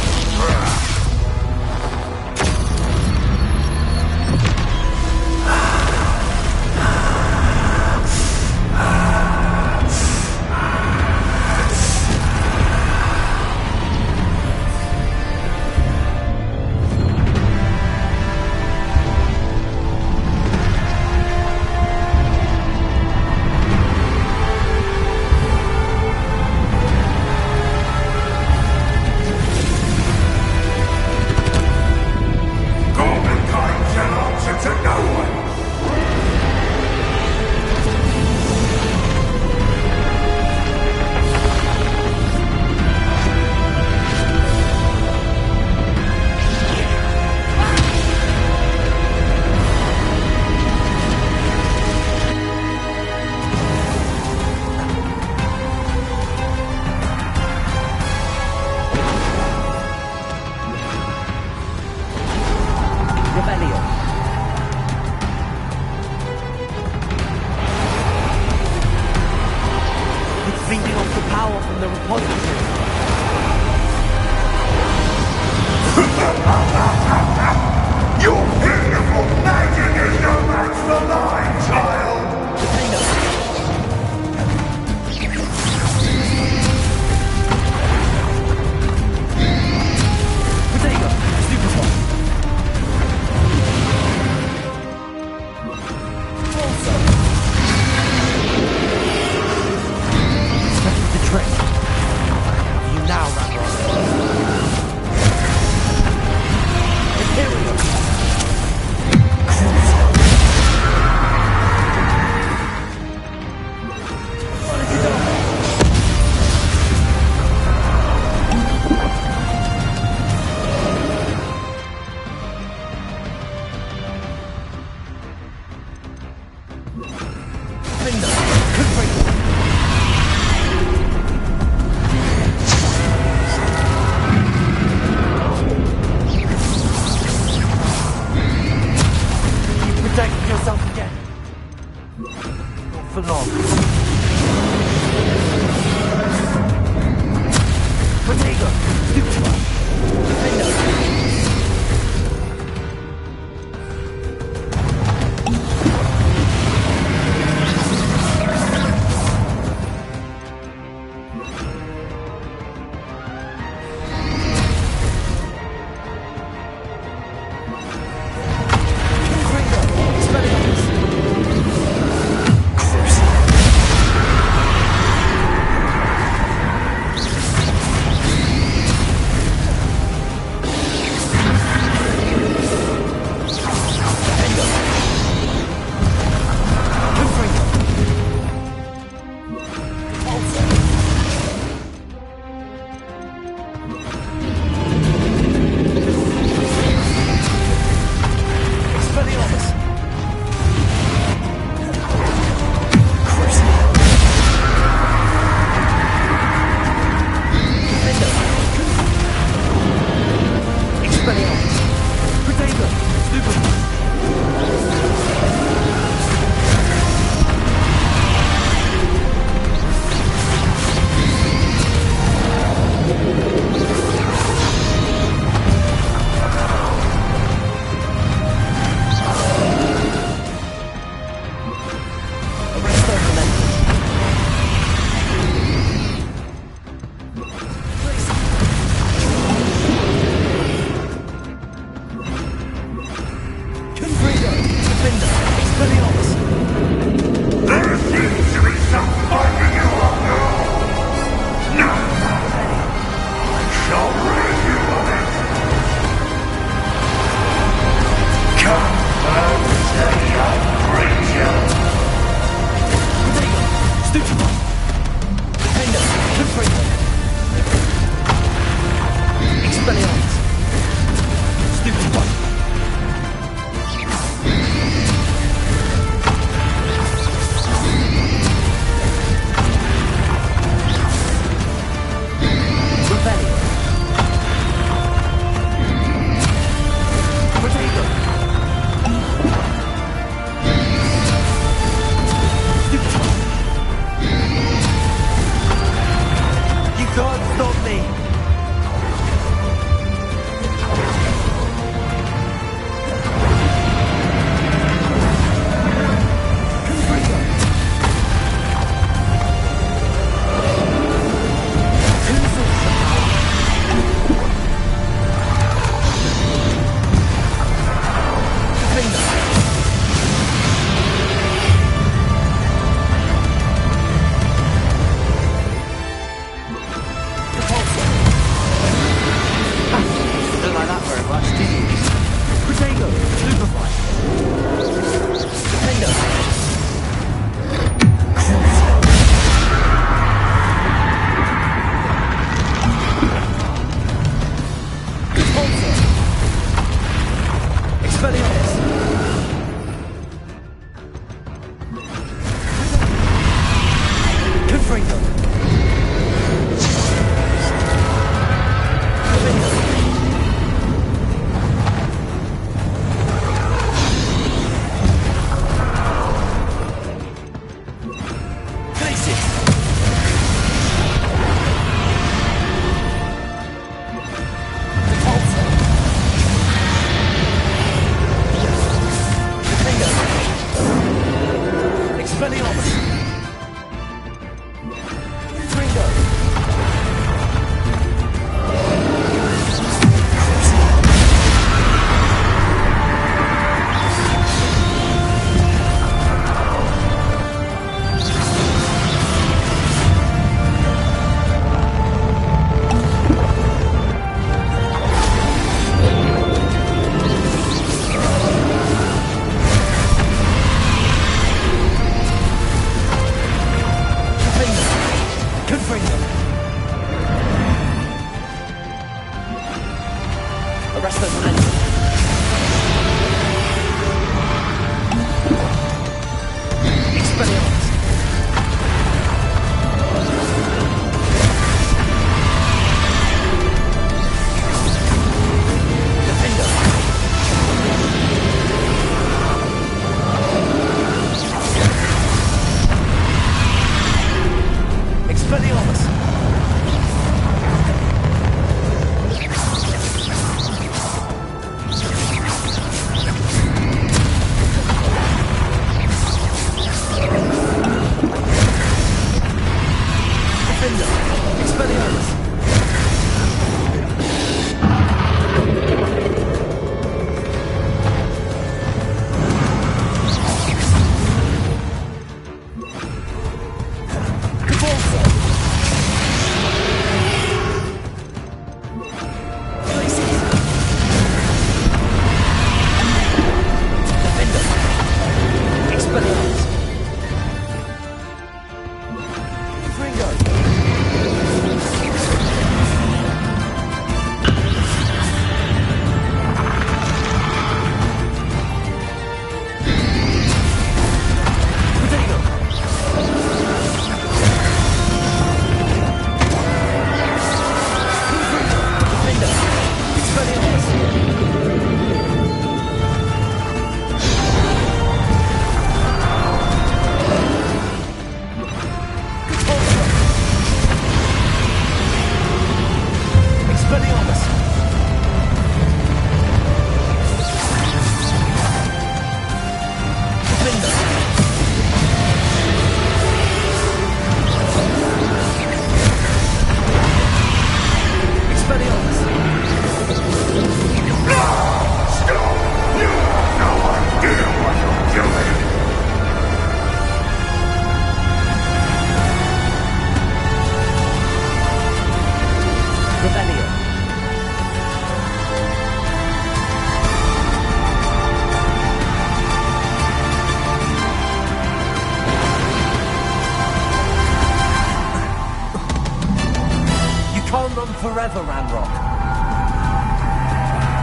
forever, Ranrock.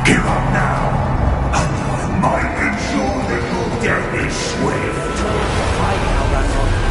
Give up now, and I might ensure that your death is swift. Right now, Ranrock.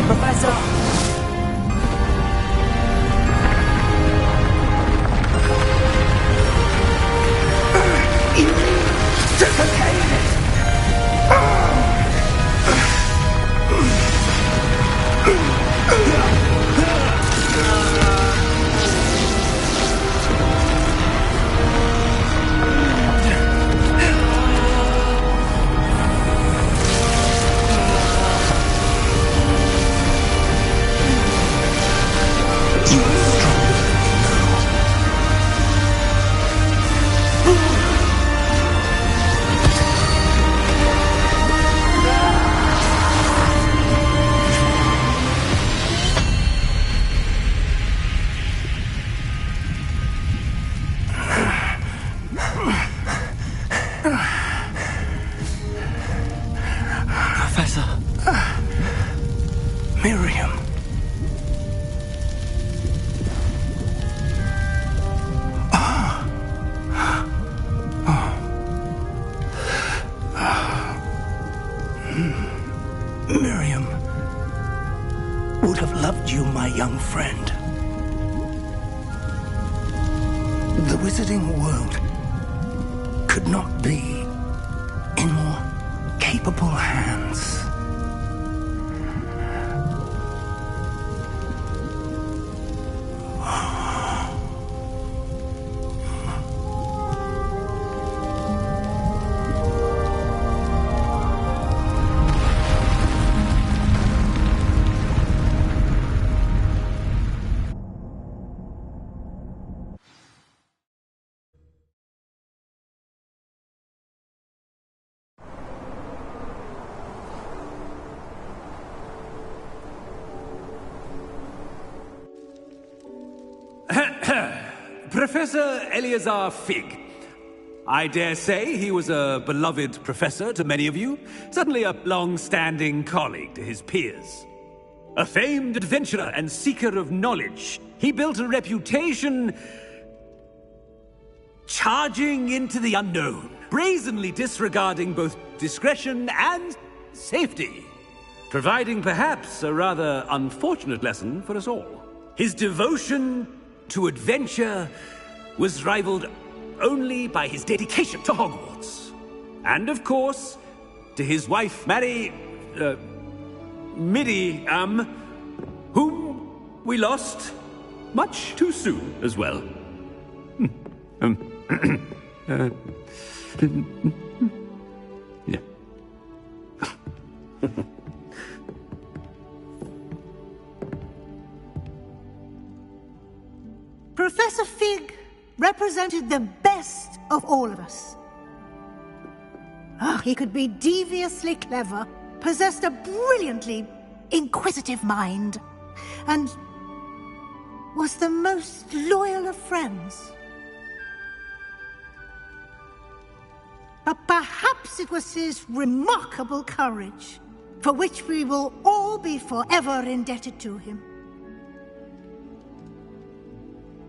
Professor! Professor. Miriam. Miriam would have loved you, my young friend. The wizarding world could not be in more capable hands. Professor Eleazar Fig. I dare say he was a beloved professor to many of you, certainly a long-standing colleague to his peers. A famed adventurer and seeker of knowledge, he built a reputation charging into the unknown, brazenly disregarding both discretion and safety, providing perhaps a rather unfortunate lesson for us all. His devotion to adventure was rivaled only by his dedication to Hogwarts. And of course, to his wife, Middy, whom we lost much too soon as well. Yeah. Professor Fig represented the best of all of us. He could be deviously clever, possessed a brilliantly inquisitive mind, and was the most loyal of friends. But perhaps it was his remarkable courage, for which we will all be forever indebted to him.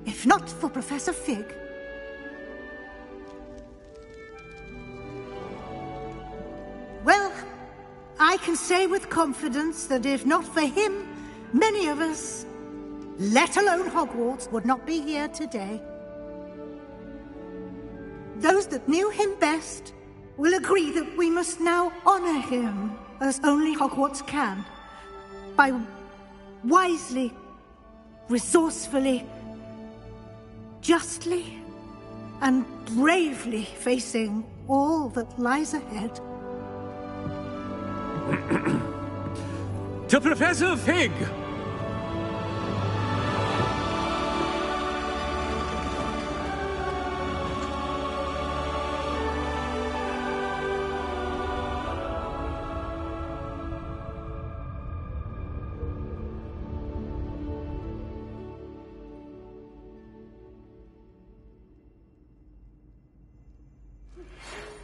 If not for Professor Fig, well, I can say with confidence that if not for him, many of us, let alone Hogwarts, would not be here today. Those that knew him best will agree that we must now honor him as only Hogwarts can, by wisely, resourcefully, justly and bravely facing all that lies ahead. To Professor Fig!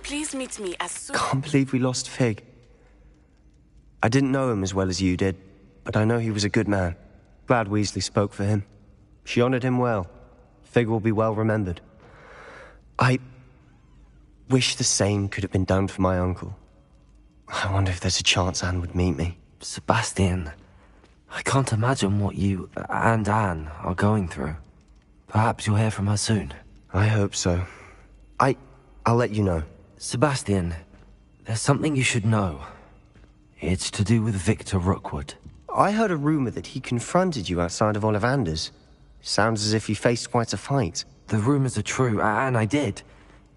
Please meet me as soon. Can't believe we lost Fig. I didn't know him as well as you did, but I know he was a good man. Glad Weasley spoke for him. She honored him well. Fig will be well remembered. I wish the same could have been done for my uncle. I wonder if there's a chance Anne would meet me. Sebastian, I can't imagine what you and Anne are going through. Perhaps you'll hear from her soon. I hope so. I'll let you know. Sebastian, there's something you should know. It's to do with Victor Rookwood. I heard a rumor that he confronted you outside of Ollivander's. Sounds as if you faced quite a fight. The rumors are true, and I did.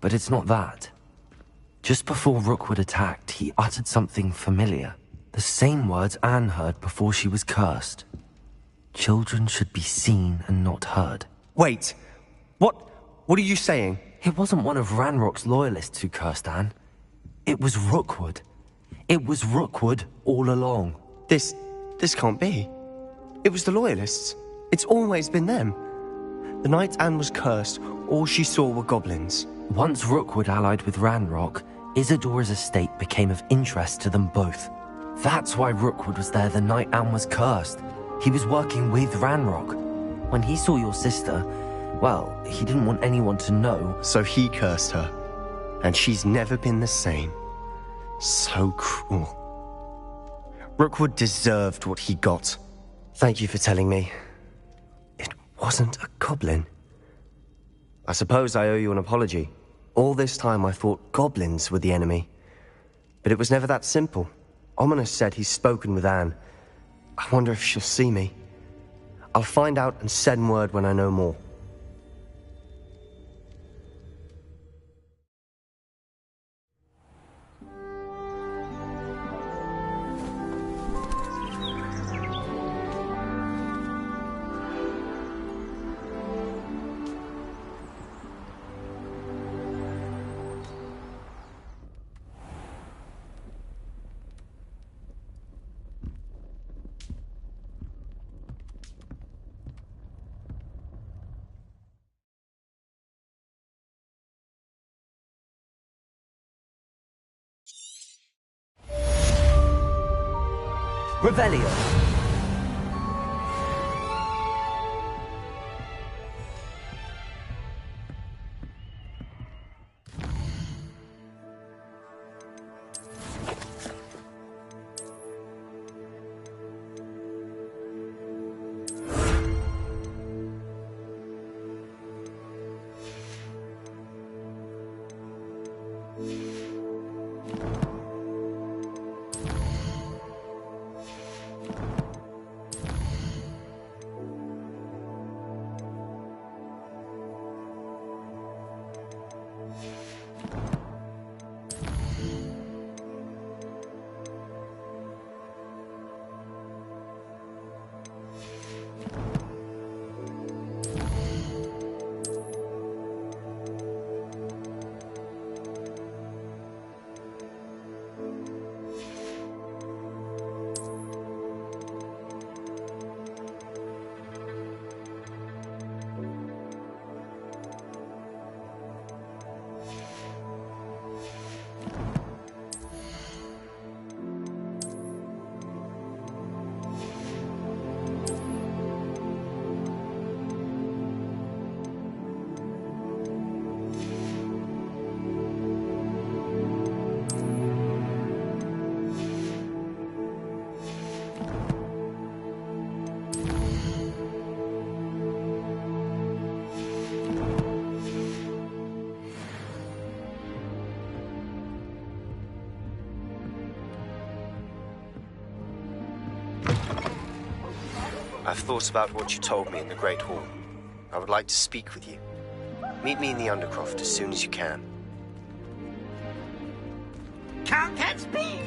But it's not that. Just before Rookwood attacked, he uttered something familiar. The same words Anne heard before she was cursed. Children should be seen and not heard. Wait. What are you saying? It wasn't one of Ranrock's loyalists who cursed Anne. It was Rookwood. It was Rookwood all along. This can't be. It was the loyalists. It's always been them. The night Anne was cursed, all she saw were goblins. Once Rookwood allied with Ranrock, Isadora's estate became of interest to them both. That's why Rookwood was there the night Anne was cursed. He was working with Ranrock. When he saw your sister, well, he didn't want anyone to know. So he cursed her. And she's never been the same. So cruel. Rookwood deserved what he got. Thank you for telling me. It wasn't a goblin. I suppose I owe you an apology. All this time I thought goblins were the enemy. But it was never that simple. Ominous said he's spoken with Anne. I wonder if she'll see me. I'll find out and send word when I know more. Revelio. I've thought about what you told me in the Great Hall. I would like to speak with you. Meet me in the Undercroft as soon as you can. Can't catch me!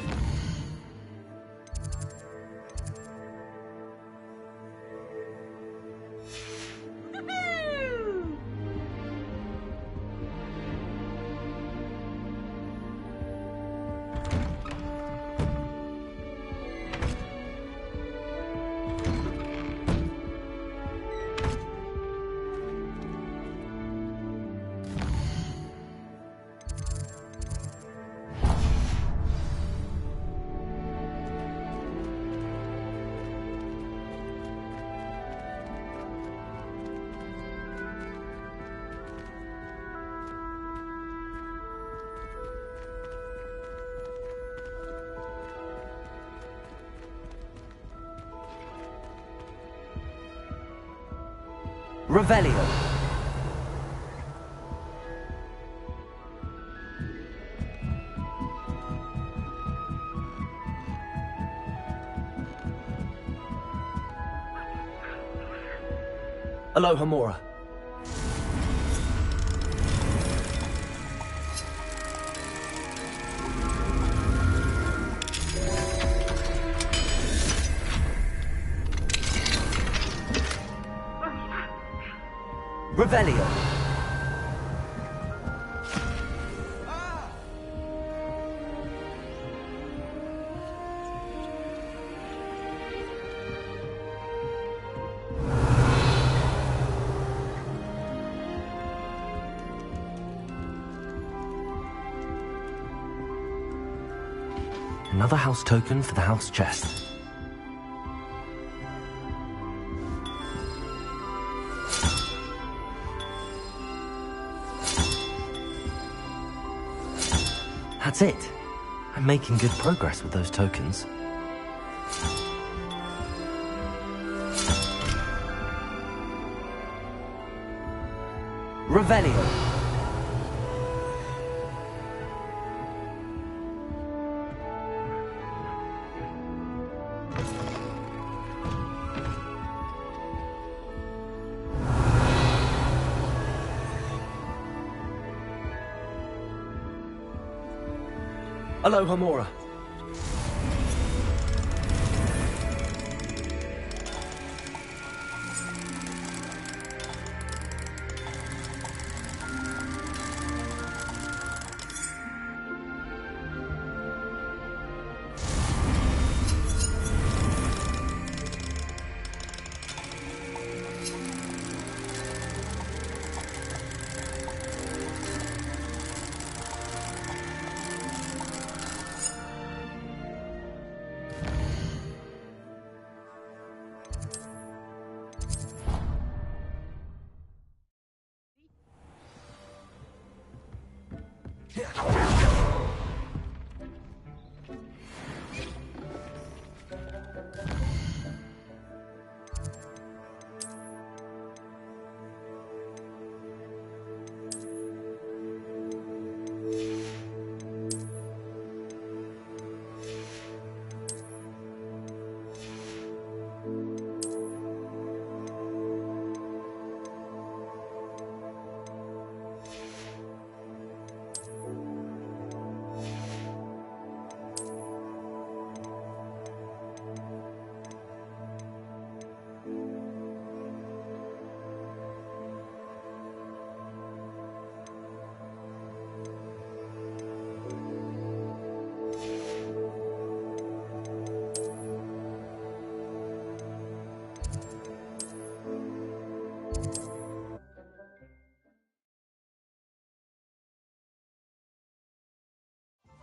Revelio. Aloha Mora. Revelio. Another house token for the house chest. That's it. I'm making good progress with those tokens. Revelio. Aloha Mora.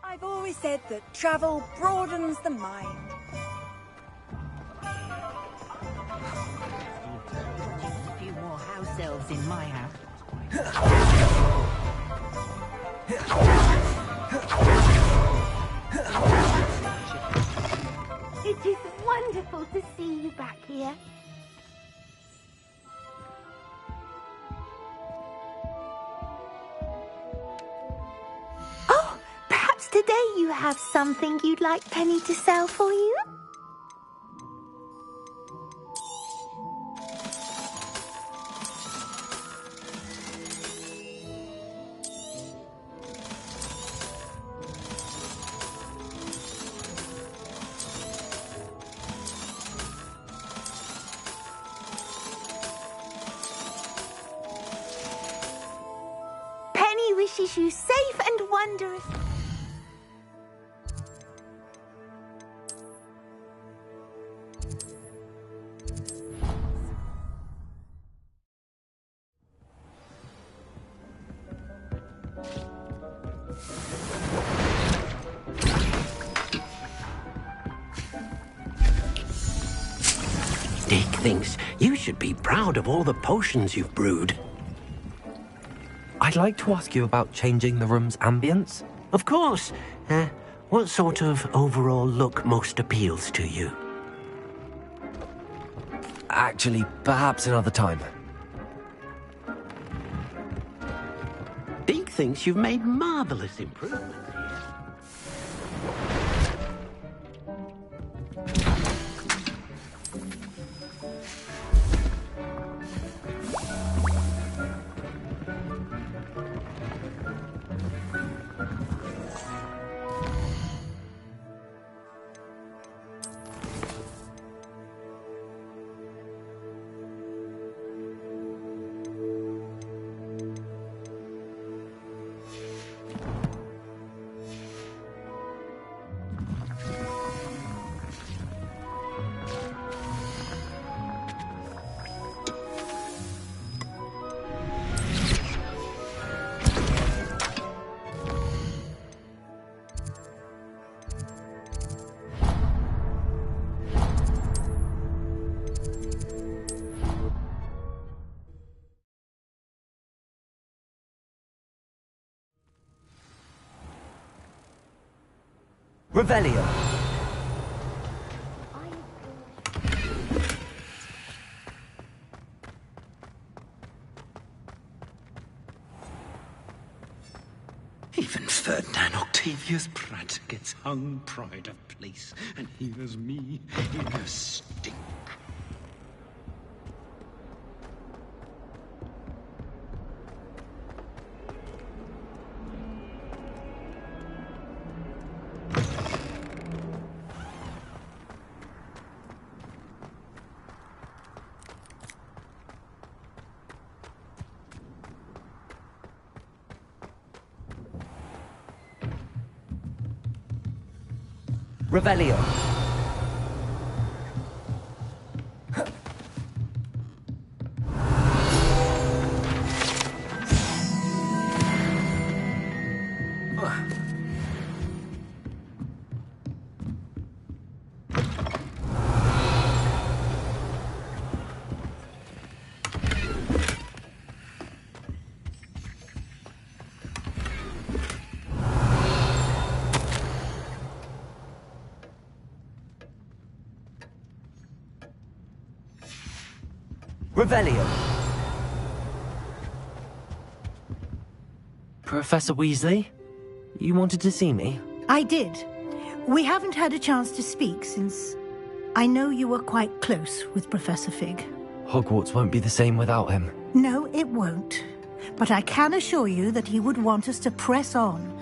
I've always said that travel broadens the mind. A few more house elves in my house. It is wonderful to see you back here. Oh, perhaps today you have something you'd like Penny to sell for you? Wishes you safe and wondrous. Dick thinks you should be proud of all the potions you've brewed. I'd like to ask you about changing the room's ambience. Of course. What sort of overall look most appeals to you? Actually, perhaps another time. thinks you've made marvellous improvements here. Revelio. Even Ferdinand Octavius Pratt gets hung pride of place, and here's me in a stink. Revelio. Revelio. Professor Weasley, you wanted to see me? I did. We haven't had a chance to speak since I know you were quite close with Professor Fig. Hogwarts won't be the same without him. No, it won't. But I can assure you that he would want us to press on,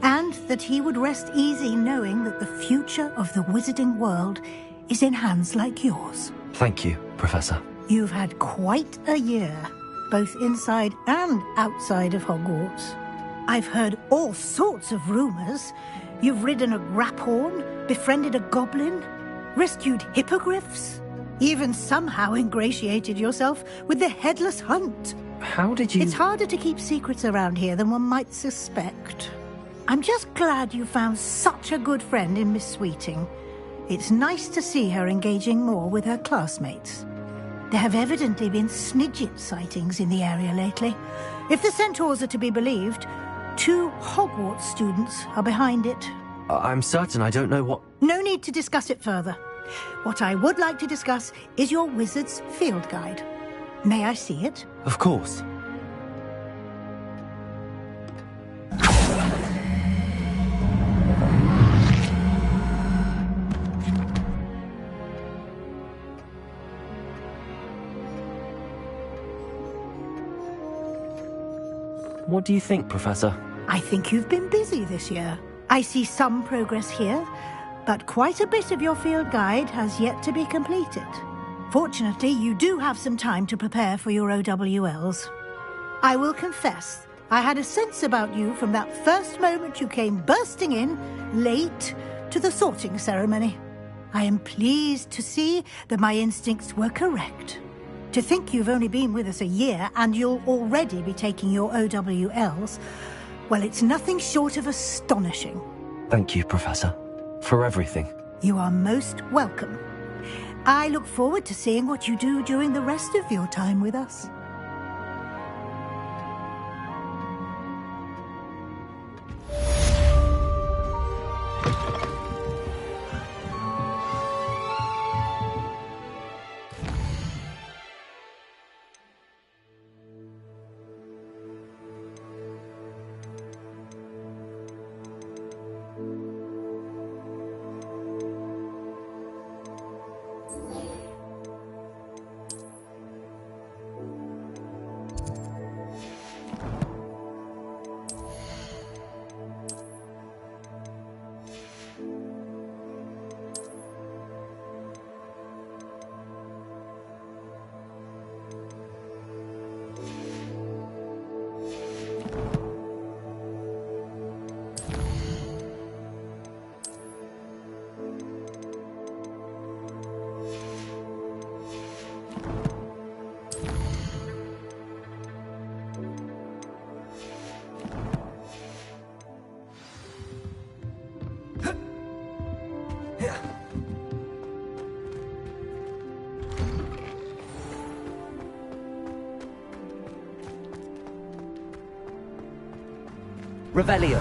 and that he would rest easy knowing that the future of the wizarding world is in hands like yours. Thank you, Professor. You've had quite a year, both inside and outside of Hogwarts. I've heard all sorts of rumors. You've ridden a graphorn, befriended a goblin, rescued hippogriffs, even somehow ingratiated yourself with the Headless Hunt. How did you... It's harder to keep secrets around here than one might suspect. I'm just glad you found such a good friend in Miss Sweeting. It's nice to see her engaging more with her classmates. There have evidently been Snidget sightings in the area lately. If the centaurs are to be believed, 2 Hogwarts students are behind it. I'm certain I don't know what... No need to discuss it further. What I would like to discuss is your wizard's field guide. May I see it? Of course. What do you think, Professor? I think you've been busy this year. I see some progress here, but quite a bit of your field guide has yet to be completed. Fortunately, you do have some time to prepare for your OWLs. I will confess, I had a sense about you from that first moment you came bursting in, late, to the sorting ceremony. I am pleased to see that my instincts were correct. To think you've only been with us a year and you'll already be taking your OWLs, well, it's nothing short of astonishing. Thank you, Professor, for everything. You are most welcome. I look forward to seeing what you do during the rest of your time with us. Revelio.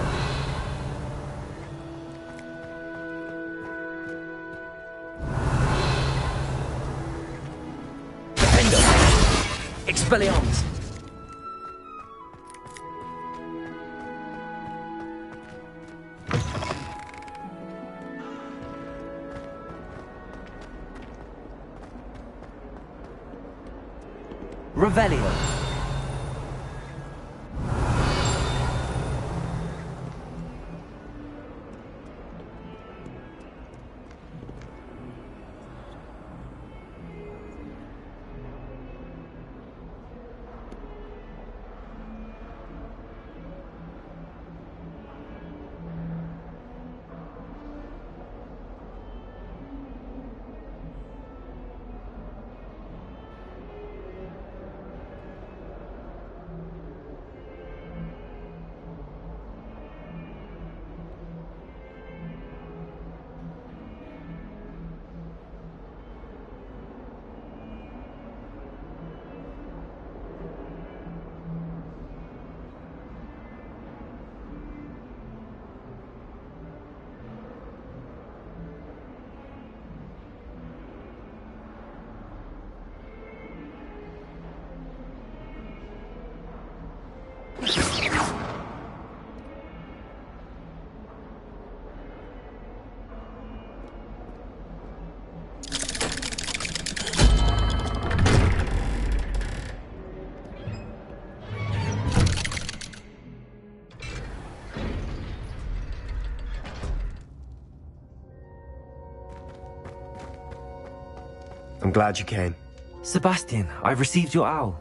Defendo. Expelliarmus. Revelio. I'm glad you came. Sebastian, I've received your owl.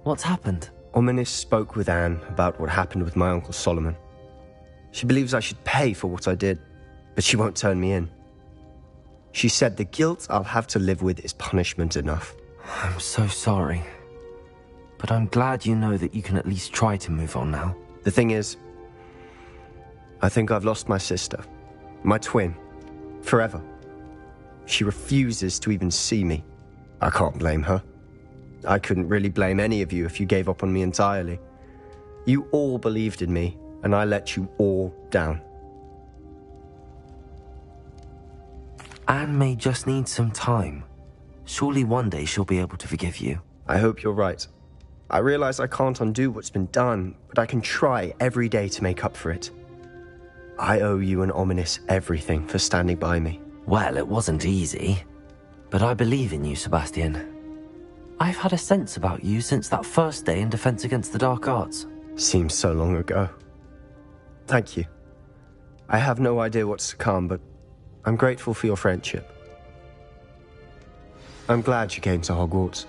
What's happened? Ominis spoke with Anne about what happened with my Uncle Solomon. She believes I should pay for what I did, but she won't turn me in. She said the guilt I'll have to live with is punishment enough. I'm so sorry. But I'm glad you know that you can at least try to move on now. The thing is, I think I've lost my sister, my twin, forever. She refuses to even see me. I can't blame her. I couldn't really blame any of you if you gave up on me entirely. You all believed in me, and I let you all down. Anne may just need some time. Surely one day she'll be able to forgive you. I hope you're right. I realize I can't undo what's been done, but I can try every day to make up for it. I owe you and Ominis everything for standing by me. Well, it wasn't easy, but I believe in you, Sebastian. I've had a sense about you since that first day in Defense Against the Dark Arts. Seems so long ago. Thank you. I have no idea what's to come, but I'm grateful for your friendship. I'm glad you came to Hogwarts.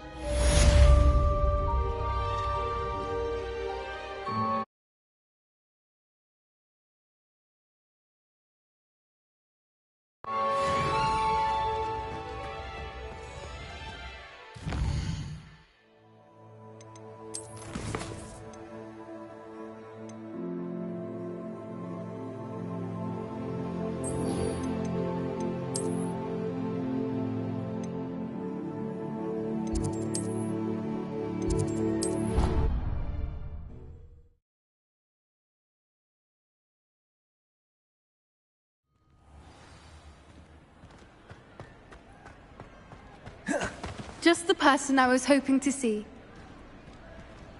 Just the person I was hoping to see.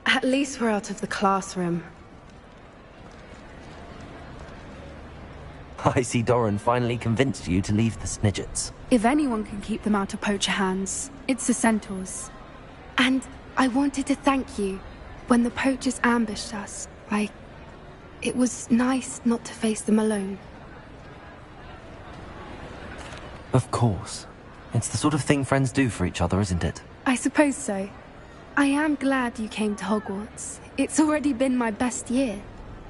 At least we're out of the classroom. I see Doran finally convinced you to leave the Snidgets. If anyone can keep them out of poacher hands, it's the Centaurs. And I wanted to thank you. When the poachers ambushed us, it was nice not to face them alone. Of course. It's the sort of thing friends do for each other, isn't it? I suppose so. I am glad you came to Hogwarts. It's already been my best year.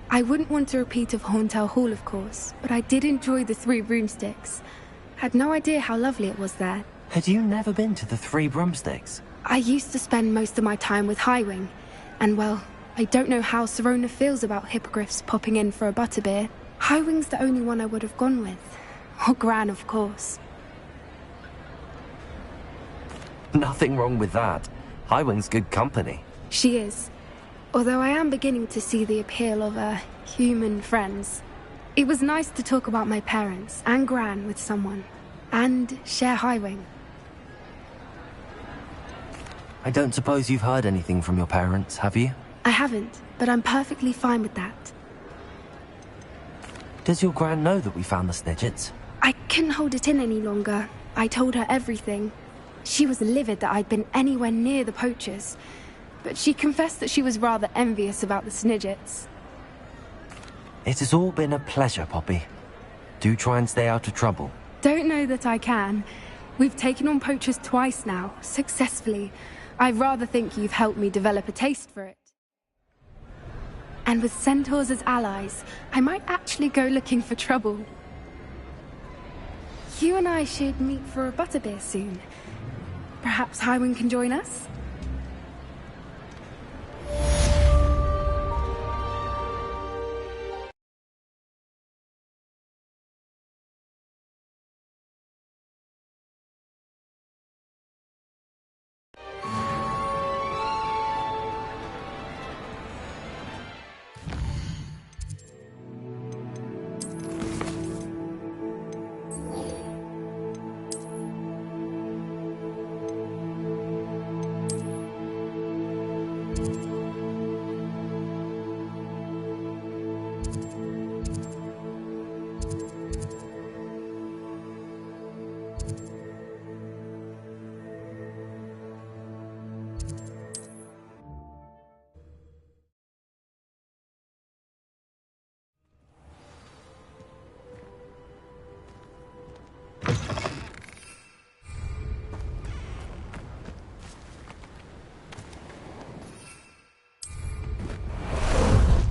I wouldn't want a repeat of Horntail Hall, of course, but I did enjoy the Three Broomsticks. Had no idea how lovely it was there. Had you never been to the Three Broomsticks? I used to spend most of my time with Highwing, and well, I don't know how Serona feels about hippogriffs popping in for a butterbeer. Highwing's the only one I would have gone with. Or Gran, of course. Nothing wrong with that. Highwing's good company. She is. Although I am beginning to see the appeal of a human friends. It was nice to talk about my parents and Gran with someone, and share Highwing. I don't suppose you've heard anything from your parents, have you? I haven't, but I'm perfectly fine with that. Does your Gran know that we found the Snidgets? I couldn't hold it in any longer. I told her everything. She was livid that I'd been anywhere near the poachers, but she confessed that she was rather envious about the Snidgets. It has all been a pleasure, Poppy. Do try and stay out of trouble. Don't know that I can. We've taken on poachers twice now, successfully. I rather think you've helped me develop a taste for it. And with centaurs as allies, I might actually go looking for trouble. You and I should meet for a butterbeer soon. Perhaps Highwing can join us?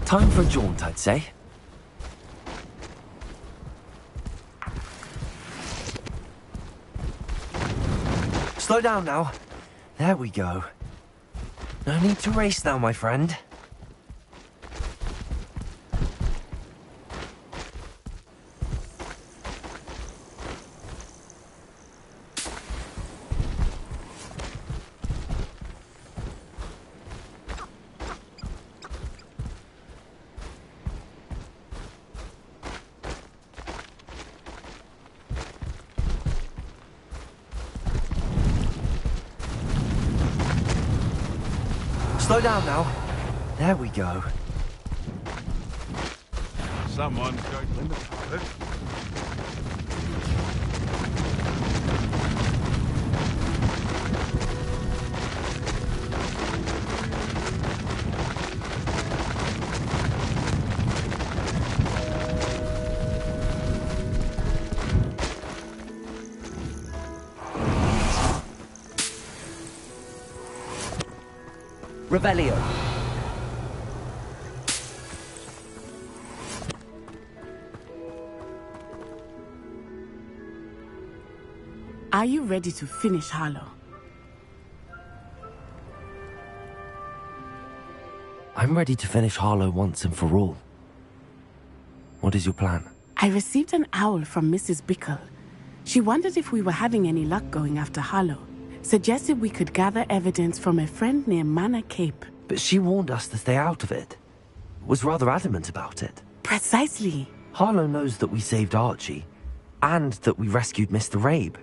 Time for a jaunt, I'd say. Slow down now. There we go. No need to race now, my friend. Slow down now. There we go. Someone's going in the toilet. Revelio. Are you ready to finish Harlow? I'm ready to finish Harlow once and for all. What is your plan? I received an owl from Mrs. Bickle. She wondered if we were having any luck going after Harlow. Suggested we could gather evidence from a friend near Manor Cape. But she warned us to stay out of it. Was rather adamant about it. Precisely. Harlow knows that we saved Archie, and that we rescued Mr. Rabe.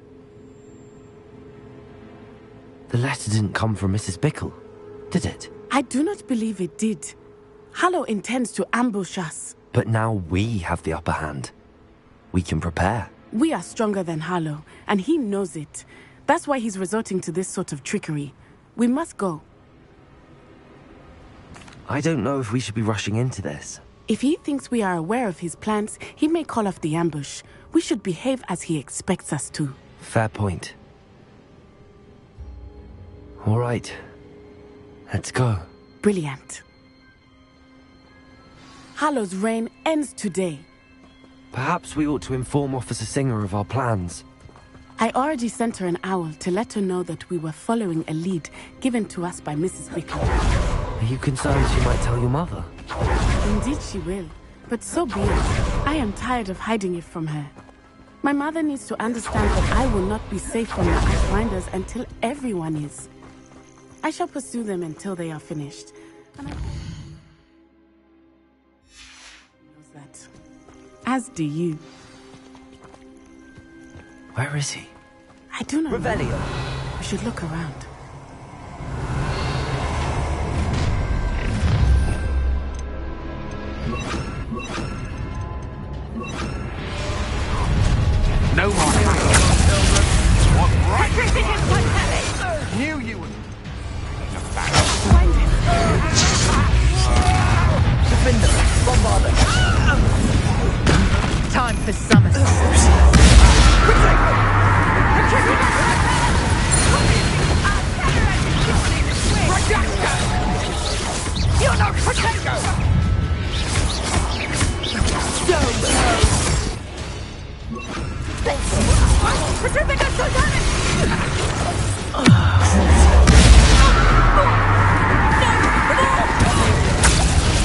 The letter didn't come from Mrs. Bickle, did it? I do not believe it did. Harlow intends to ambush us. But now we have the upper hand. We can prepare. We are stronger than Harlow, and he knows it. That's why he's resorting to this sort of trickery. We must go. I don't know if we should be rushing into this. If he thinks we are aware of his plans, he may call off the ambush. We should behave as he expects us to. Fair point. All right. Let's go. Brilliant. Harlow's reign ends today. Perhaps we ought to inform Officer Singer of our plans. I already sent her an owl to let her know that we were following a lead given to us by Mrs. Bickle. Are you concerned she might tell your mother? Indeed she will, but so be it. I am tired of hiding it from her. My mother needs to understand that I will not be safe from the Icewinders until everyone is. I shall pursue them until they are finished. as do you. Where is he? I do not Revelio. know. We should look around. No more hanging, children. What right? Knew you would. Defender, bombarder. Time for some assistance. You're no potato!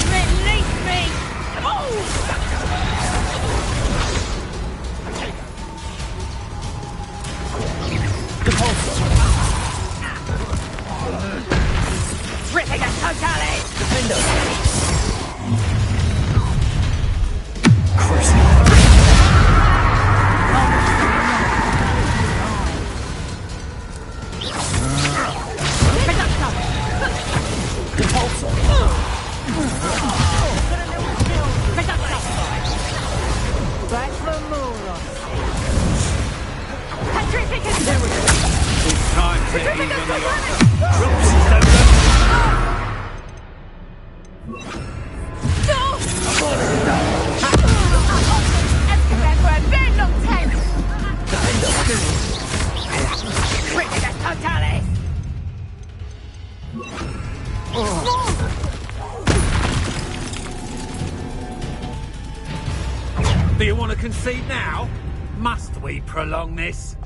Release me! Ripping a totally! Defender! It's time to even the offer. Do you want to concede now? Must we prolong this?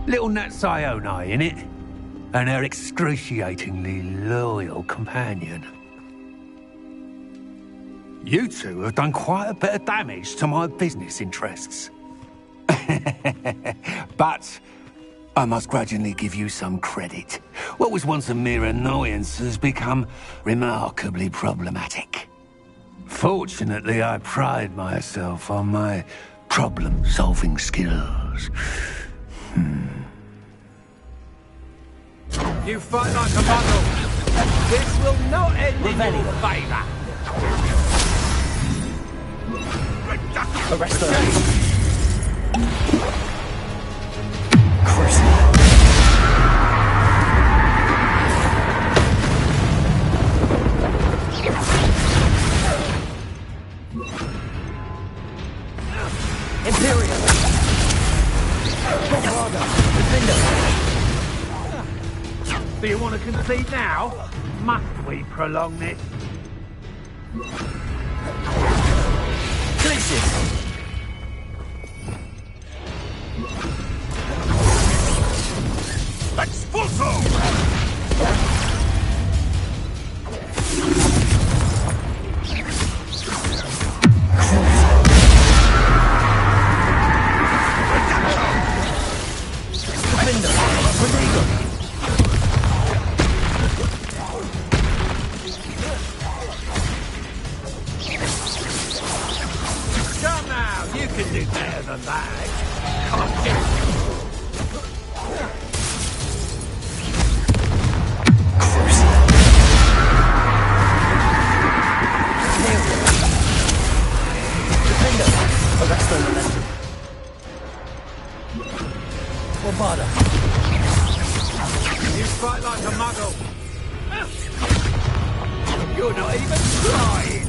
Little Nat Sioni, innit? And her excruciatingly loyal companion. You two have done quite a bit of damage to my business interests. But I must grudgingly give you some credit. What was once a mere annoyance has become remarkably problematic. Fortunately, I pride myself on my problem-solving skills. You fight like a muzzle. This will not end in your favour. Arrest them. Imperial! Defender! Do you want to concede now? Must we prolong this? Glacius! Expulso! Come now, you can do better than that. Come get You fight like a muggle. You're not even trying.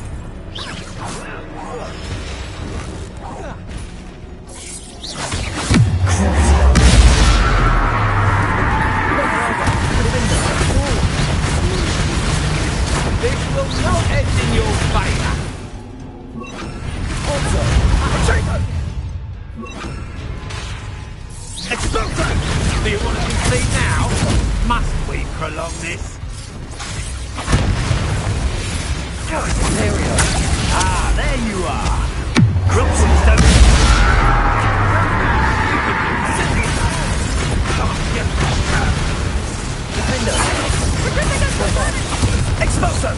This will not end in your favour. Explosion! Do you want to concede now? Must we prolong this? Ah, there you are. Expulso!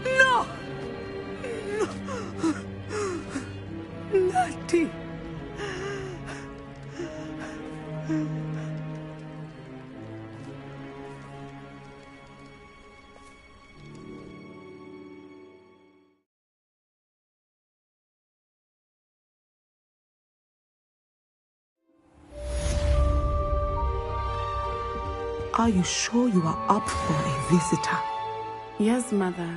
No! Natty! Are you sure you are up for a visitor? Yes, Mother.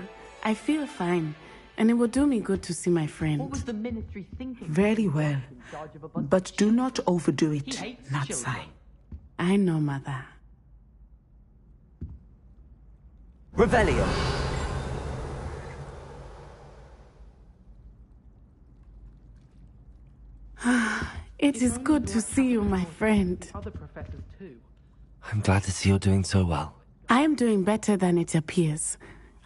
I feel fine, and it will do me good to see my friend. What was the ministry thinking? Very well. But do not overdo it, Natsai. I know, Mother. Revelio. It is good to see you, my friend. Other professors too. I'm glad to see you're doing so well. I am doing better than it appears.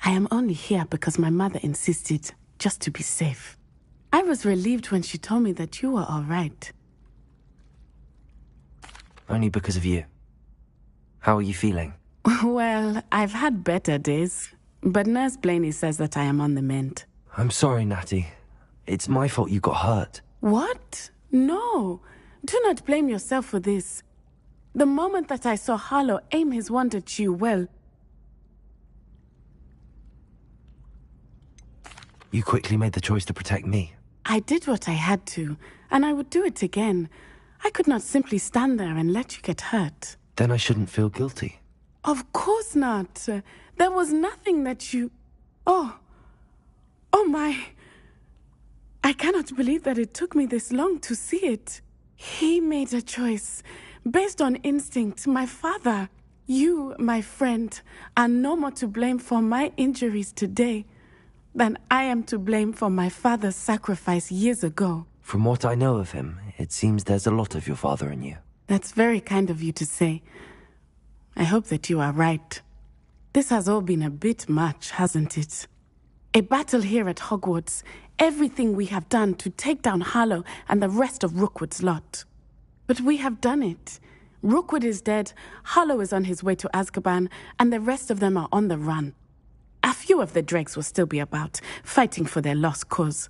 I am only here because my mother insisted, just to be safe. I was relieved when she told me that you were all right. Only because of you. How are you feeling? Well, I've had better days, but Nurse Blaney says that I am on the mend. I'm sorry, Natty. It's my fault you got hurt. What? No. Do not blame yourself for this. The moment that I saw Harlow aim his wand at you, well... You quickly made the choice to protect me. I did what I had to, and I would do it again. I could not simply stand there and let you get hurt. Then I shouldn't feel guilty. Of course not. There was nothing that you... Oh my... I cannot believe that it took me this long to see it. He made a choice. Based on instinct, my father, you, my friend, are no more to blame for my injuries today than I am to blame for my father's sacrifice years ago. From what I know of him, it seems there's a lot of your father in you. That's very kind of you to say. I hope that you are right. This has all been a bit much, hasn't it? A battle here at Hogwarts, everything we have done to take down Harlow and the rest of Rookwood's lot. But we have done it. Rookwood is dead, Harlow is on his way to Azkaban, and the rest of them are on the run. A few of the dregs will still be about, fighting for their lost cause.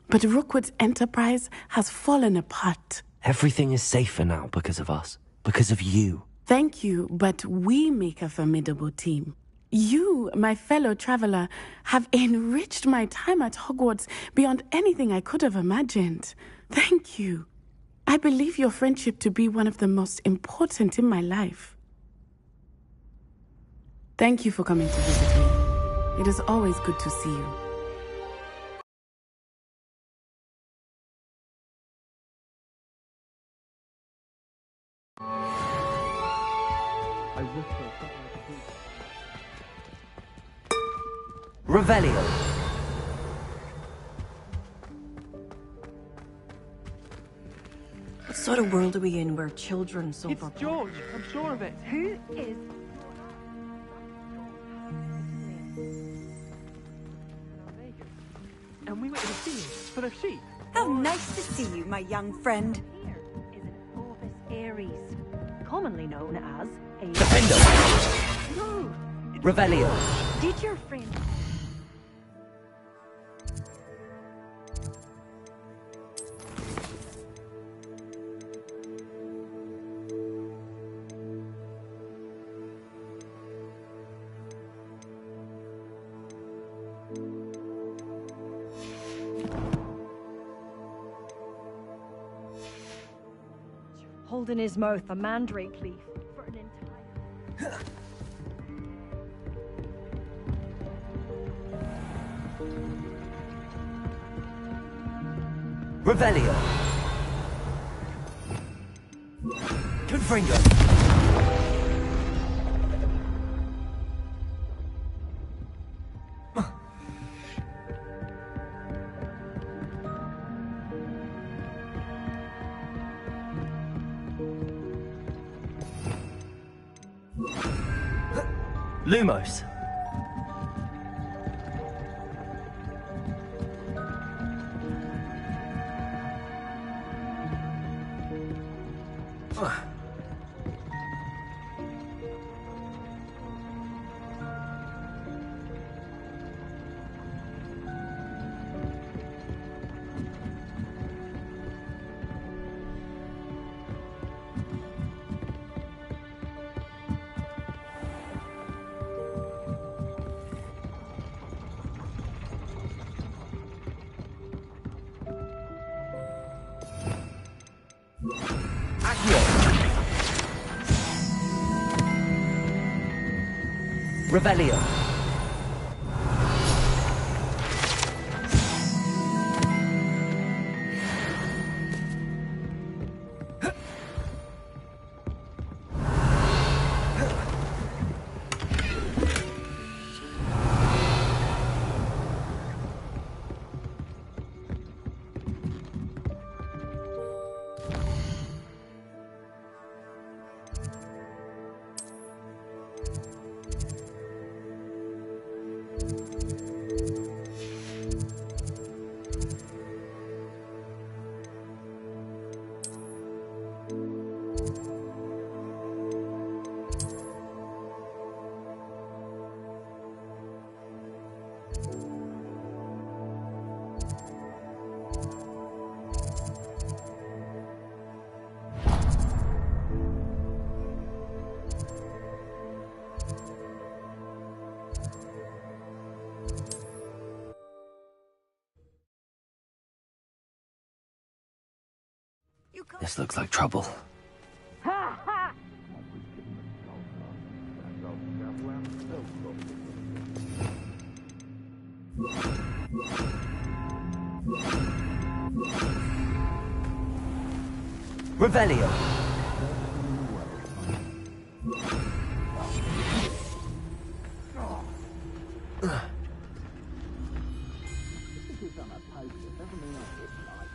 But Rookwood's enterprise has fallen apart. Everything is safer now because of us. Because of you. Thank you, but we make a formidable team. You, my fellow traveler, have enriched my time at Hogwarts beyond anything I could have imagined. Thank you. I believe your friendship to be one of the most important in my life. Thank you for coming to visit me. It is always good to see you. Revelio. What sort of world are we in where children suffer? It's George, I'm sure of it. Who is... And we went to the field full of sheep. How nice to see you, my young friend. Here is an Orbis Aries, commonly known as a... Defendo! No! Revelio. Did your friend... held in his mouth a mandrake leaf for an entire... Revelio. Confringo. Lumos. Revelio. This looks like trouble. Revelio.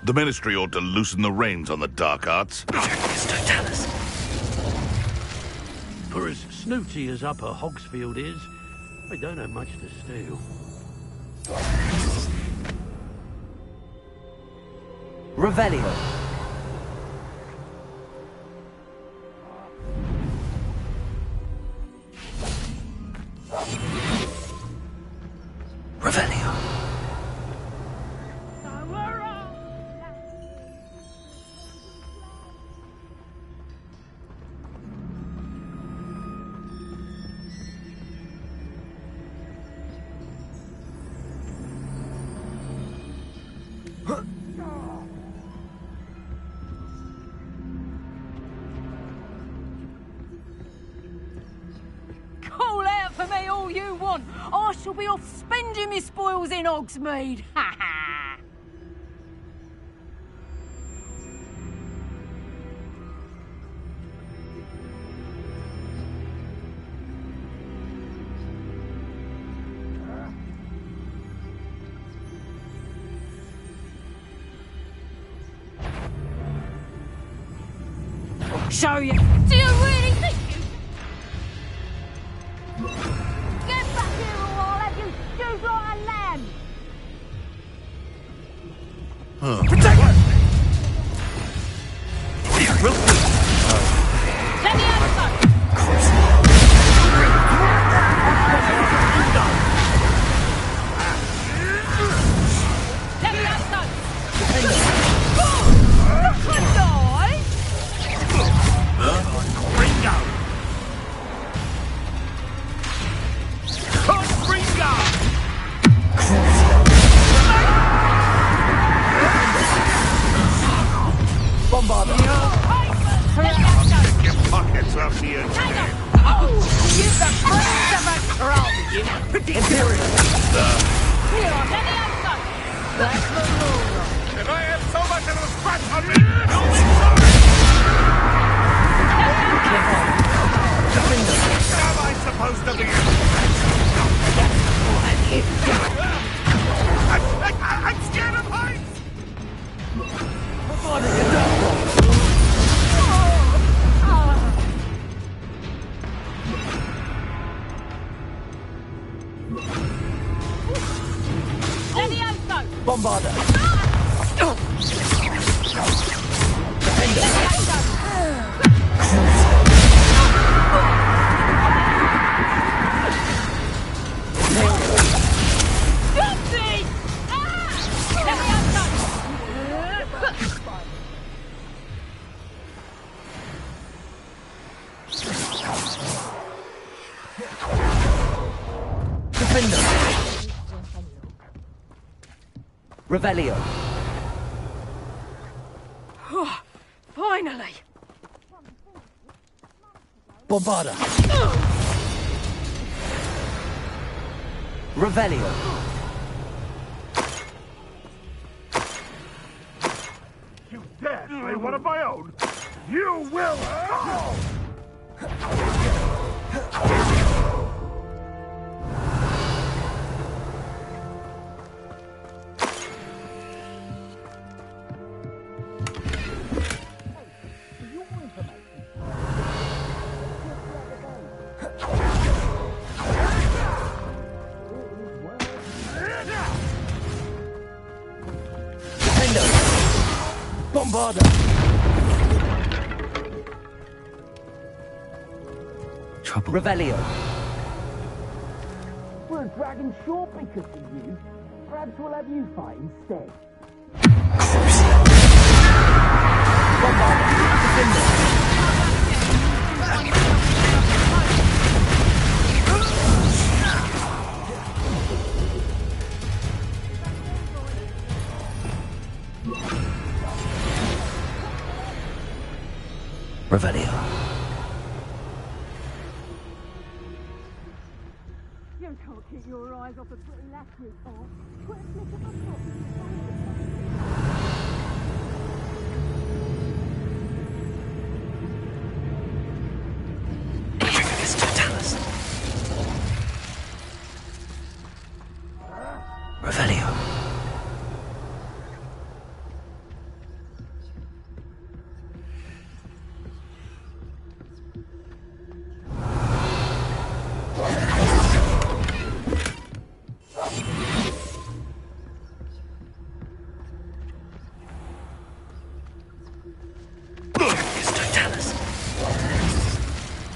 The Ministry ought to loosen the reins on the dark arts. For as snooty as Upper Hogsfield is, they don't have much to steal. Revelio. Revelio. Call out for me all you want. I shall be off spending my spoils in Hogsmeade. Ha ha! Show you. Do you really think you... Get back here or I'll have you stewed like a lamb! Protect us! Let me have some! Let me have some! Good die! Ringo! Ringo! ridiculous! Here, let me out, son. That's the rule. If I have so much of a scratch on me, you'll be sorry! Am I supposed to be? I'm scared of heights! What are you doing? Levioso! Bombarder! Revelio. Finally! Bombarder. Revelio. You dare slay one of my own? You will fall! Bombarder! Trouble. Revelio. We're dragging short because of you. Perhaps we'll have you fight instead. Bombarder! Revelio. You can't keep your eyes off the pretty lass you are. Put a flick of a Revelio.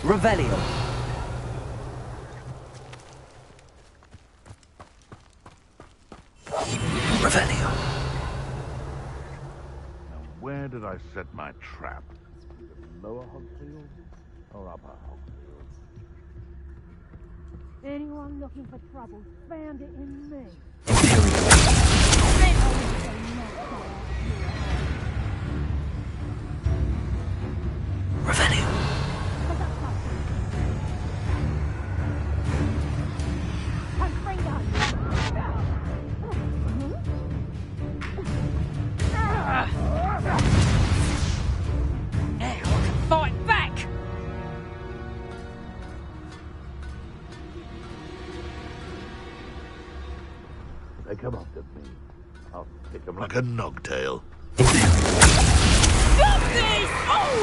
Revelio. Revelio. Now, where did I set my trap? Lower Hogfield or upper Hogfield? Anyone looking for trouble found it in me. Revelio. Fight back! They come after me. I'll pick them like a nogtail. Stop this! Oh!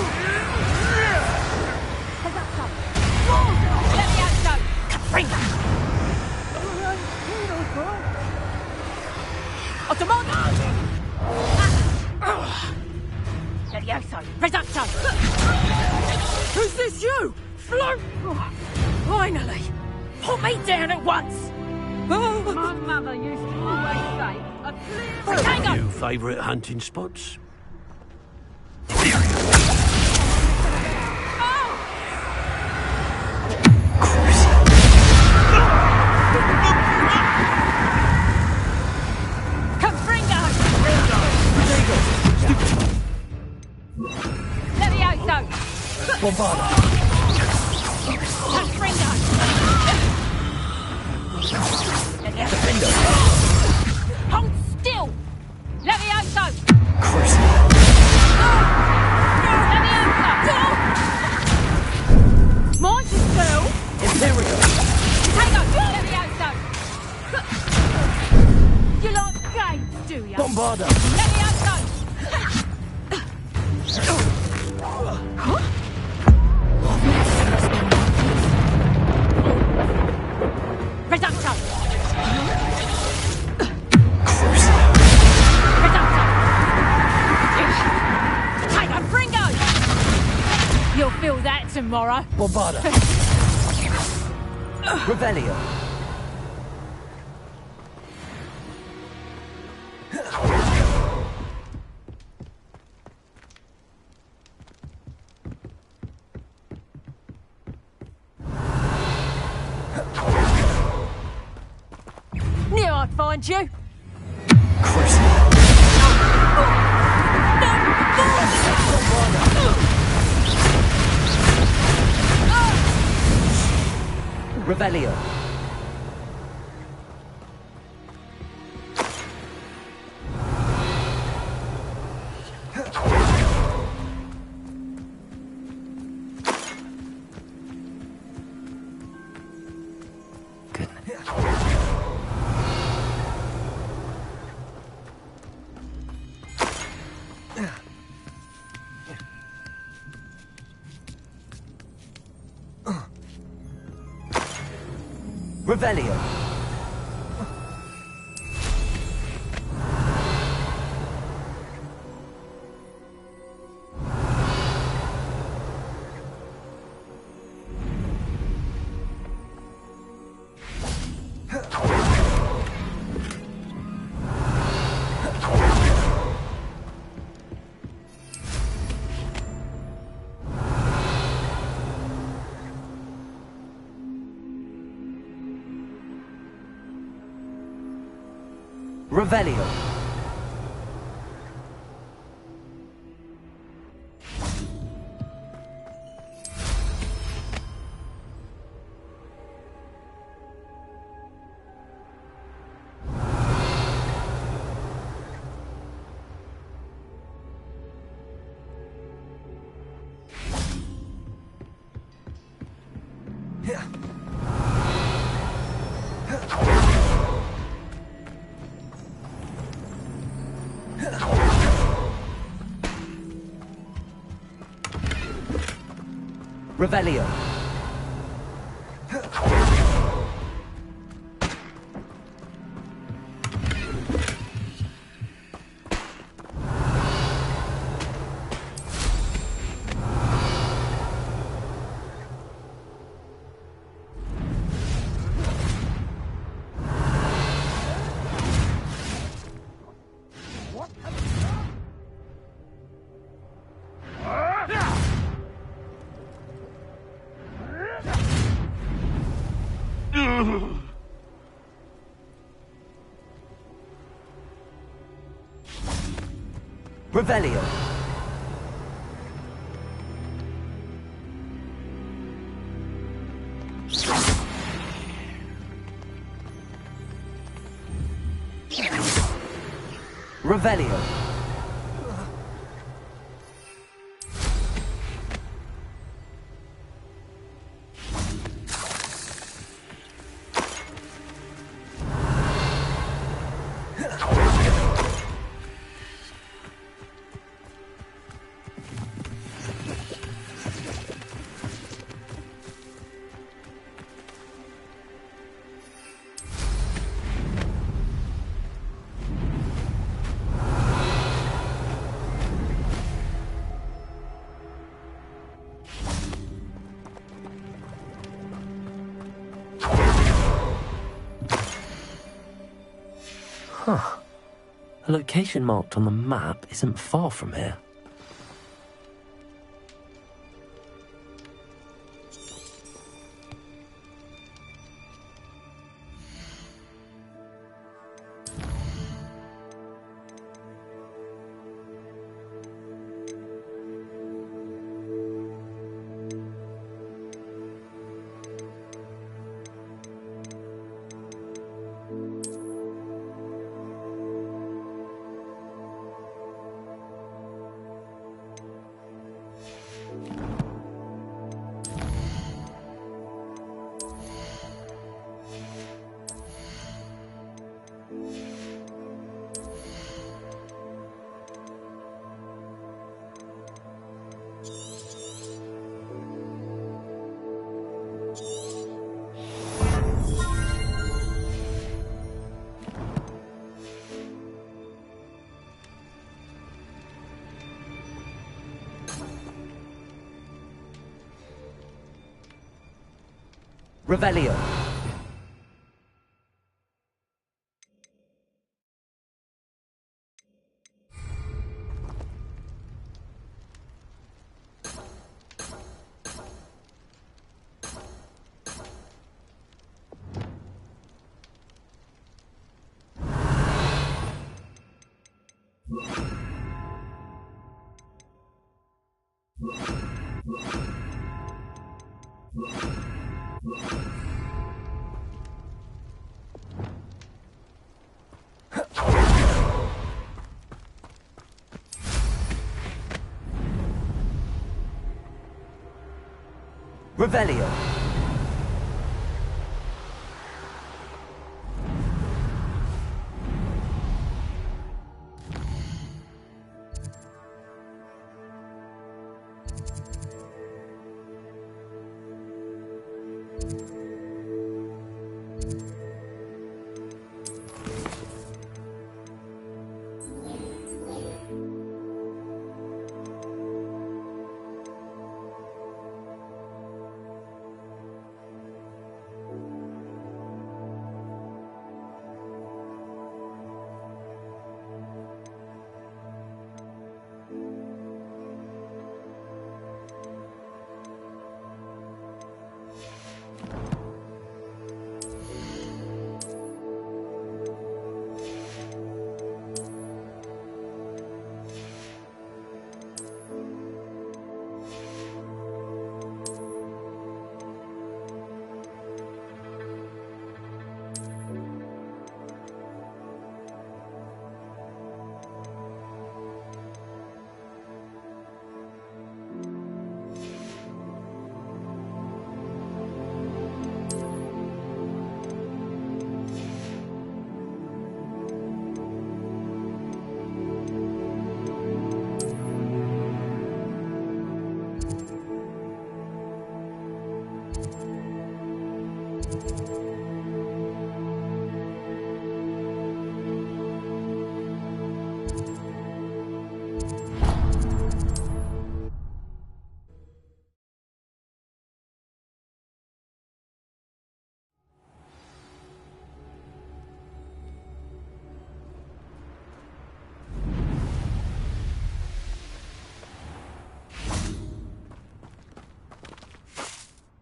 Let me out, Joe! Bring that! Ottomano! Levioso! Risotto! Who's this, you? Float! Finally! Put me down at once! My mother used to always say, a clear... Tango! Your favourite hunting spots? Bombarder! games, do you? Bombarda! Let me have those! Reducto! Reducto! Take a Fringo! You'll feel that tomorrow. Bombarda! Revelio! Knew I'd find you. Revelio! Revelio! Revelio! Revelio! Revelio! Revelio! Huh. The location marked on the map isn't far from here. Revelio. Revelio.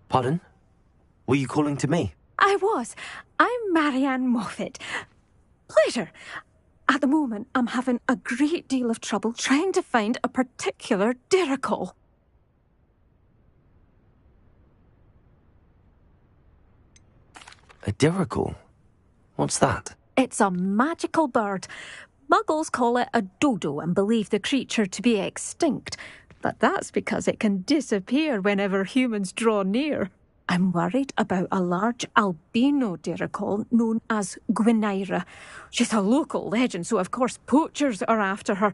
Pardon? Were you calling to me? I was. I'm Marianne Moffat. Pleasure. At the moment, I'm having a great deal of trouble trying to find a particular dirical. A dirical? What's that? It's a magical bird. Muggles call it a dodo and believe the creature to be extinct. But that's because it can disappear whenever humans draw near. I'm worried about a large albino dirical known as Gwynaira. She's a local legend, so of course poachers are after her.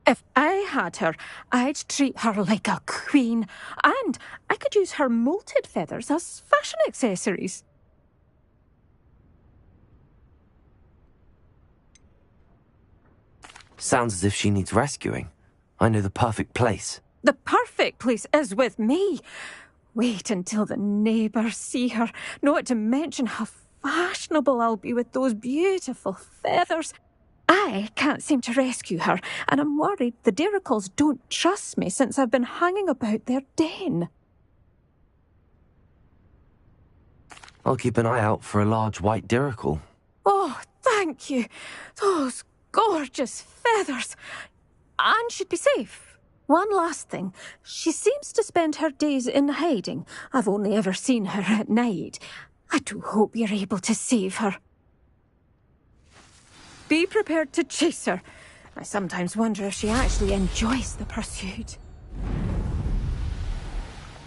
If I had her, I'd treat her like a queen, and I could use her molted feathers as fashion accessories. Sounds as if she needs rescuing. I know the perfect place. The perfect place is with me. Wait until the neighbours see her, not to mention how fashionable I'll be with those beautiful feathers. I can't seem to rescue her, and I'm worried the diricals don't trust me since I've been hanging about their den. I'll keep an eye out for a large white dirical. Oh, thank you. Those gorgeous feathers. And she'd be safe. One last thing. She seems to spend her days in hiding. I've only ever seen her at night. I do hope you're able to save her. Be prepared to chase her. I sometimes wonder if she actually enjoys the pursuit.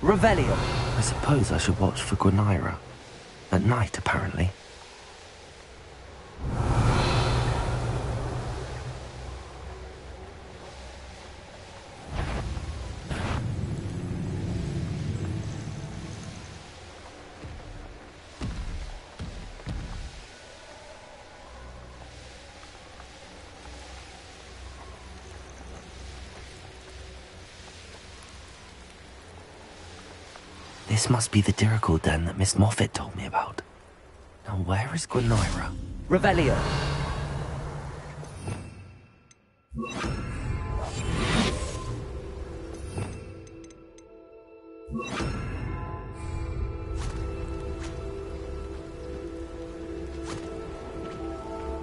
Revelio. I suppose I should watch for Gwynaira. At night, apparently. This must be the Dirical den that Miss Moffat told me about. Now where is Gwynaira? Revelio.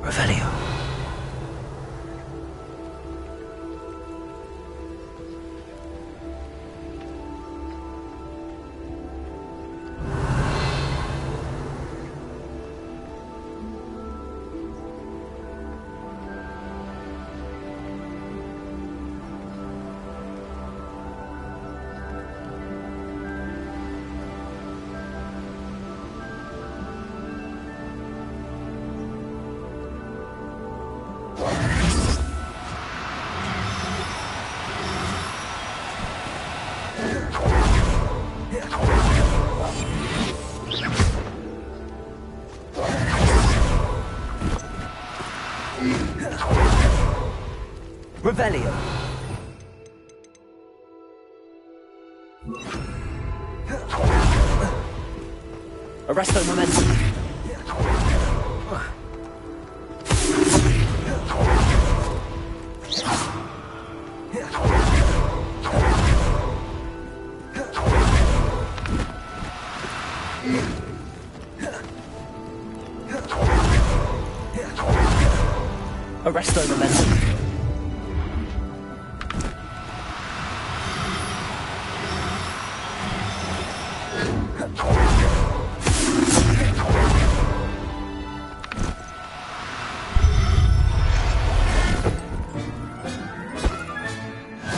Revelio. Revelio. Arresto momentum. Arresto momentum.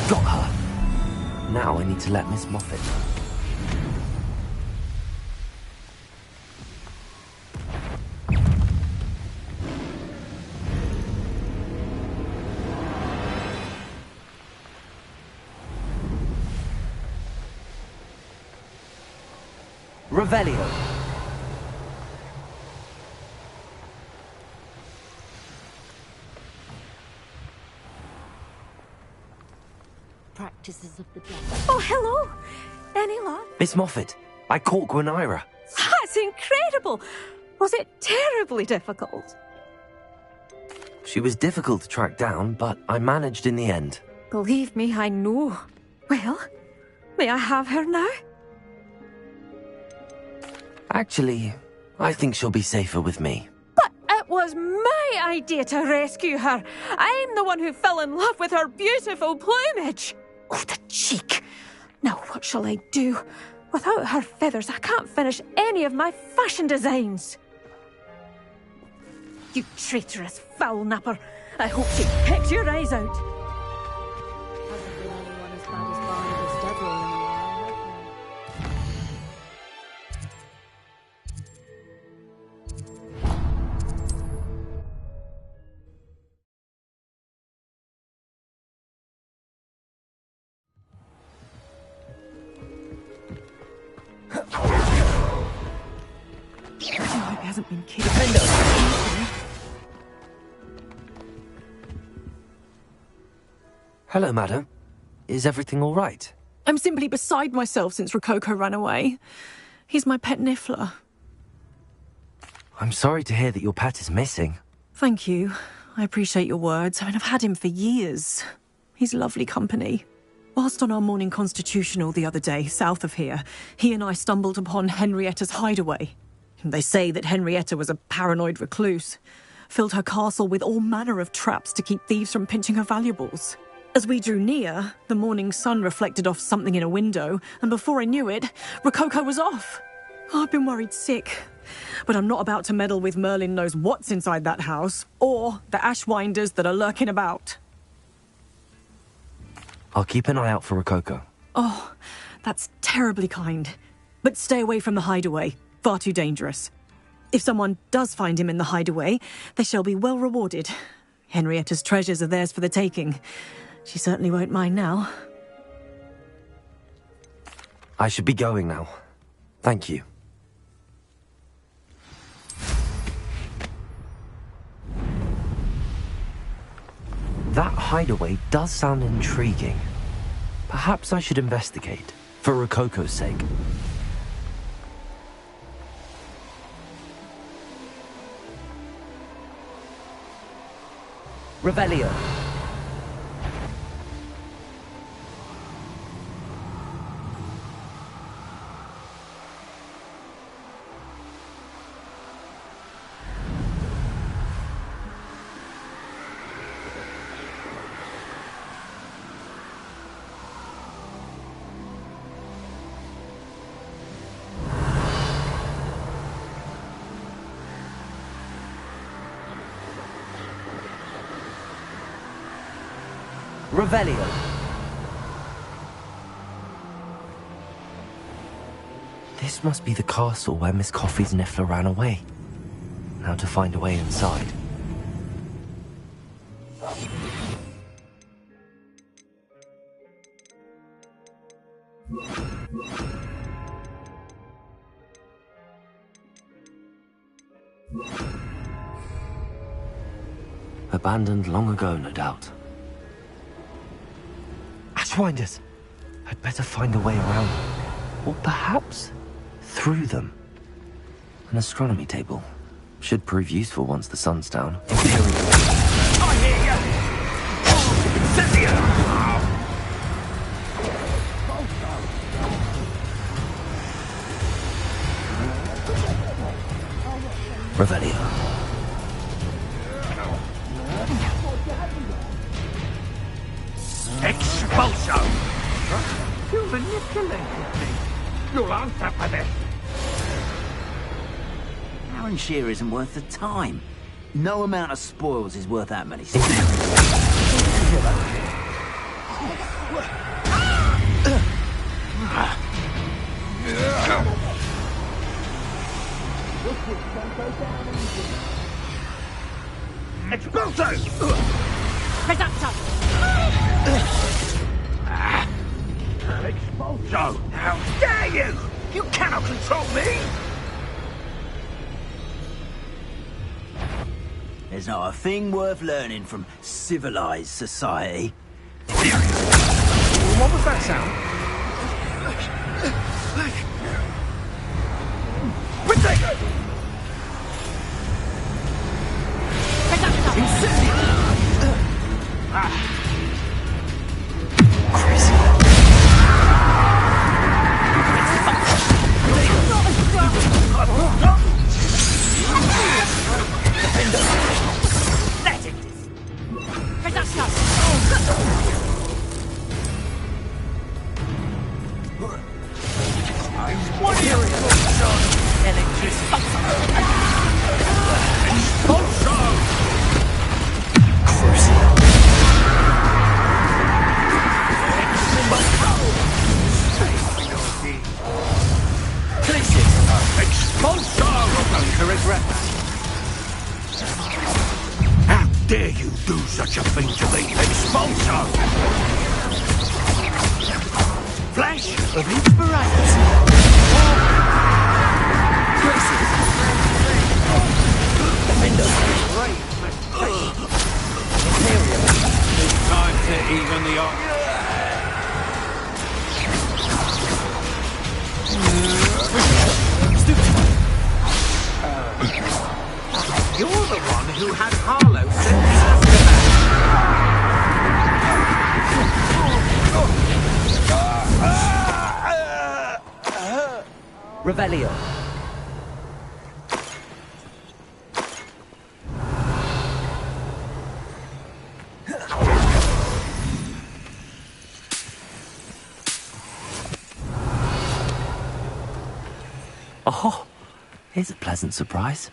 Got her. Now I need to let Miss Moffat know. Revelio. Practices of the dead. Oh, hello. Any luck? Miss Moffat, I caught Gwynaira. That's incredible. Was it terribly difficult? She was difficult to track down, but I managed in the end. Believe me, I know. Well, may I have her now? Actually, I think she'll be safer with me. But it was my idea to rescue her. I'm the one who fell in love with her beautiful plumage. Oh, the cheek. Now what shall I do? Without her feathers, I can't finish any of my fashion designs. You traitorous foul napper. I hope she pecks your eyes out. Hasn't been anyone as bad as Barnabas Deverell in a while, have there? I hope he hasn't been kidding. Hello, madam. Is everything all right? I'm simply beside myself since Rococo ran away. He's my pet Niffler. I'm sorry to hear that your pet is missing. Thank you. I appreciate your words. I mean, I've had him for years. He's lovely company. Whilst on our morning constitutional the other day, south of here, he and I stumbled upon Henrietta's hideaway. They say that Henrietta was a paranoid recluse, filled her castle with all manner of traps to keep thieves from pinching her valuables. As we drew near, the morning sun reflected off something in a window, and before I knew it, Rococo was off. Oh, I've been worried sick. But I'm not about to meddle with Merlin knows what's inside that house, or the ashwinders that are lurking about. I'll keep an eye out for Rococo. Oh, that's terribly kind. But stay away from the hideaway. Far too dangerous. If someone does find him in the hideaway, they shall be well rewarded. Henrietta's treasures are theirs for the taking. She certainly won't mind now. I should be going now. Thank you. That hideaway does sound intriguing. Perhaps I should investigate, for Rococo's sake. Revelio. Revelio. This must be the castle where Miss Coffee's Niffler ran away. Now to find a way inside. Abandoned long ago, no doubt. Ashwinders! I'd better find a way around them. Or perhaps through them. An astronomy table. Should prove useful once the sun's down. Imperial. I hear ya! Cynthia! Revelio. Expulso! You manipulated me. You'll answer for this. Arranshire isn't worth the time. No amount of spoils is worth that many. Expulso! Reducto! Expulso! How dare you! You cannot control me! There's not a thing worth learning from civilized society. What was that sound? Protego! How dare you do such a thing to me? Expulso! Flash of inspiration! It's time to even the odds. You're the one who had Harlow sent to Revelio. Oh, here's a pleasant surprise.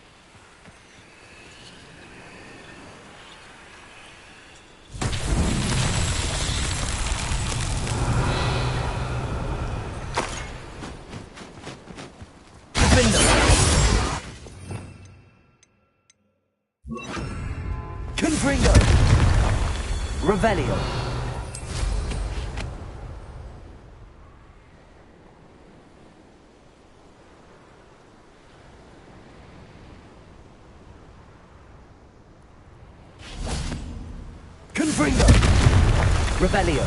Confringo. Revelio. Confringo. Revelio.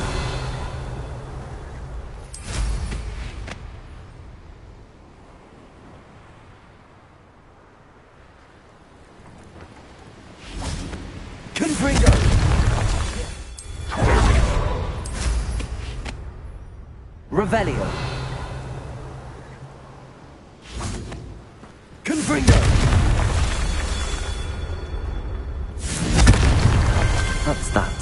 Confringo. Revelio. Confringo. That's that.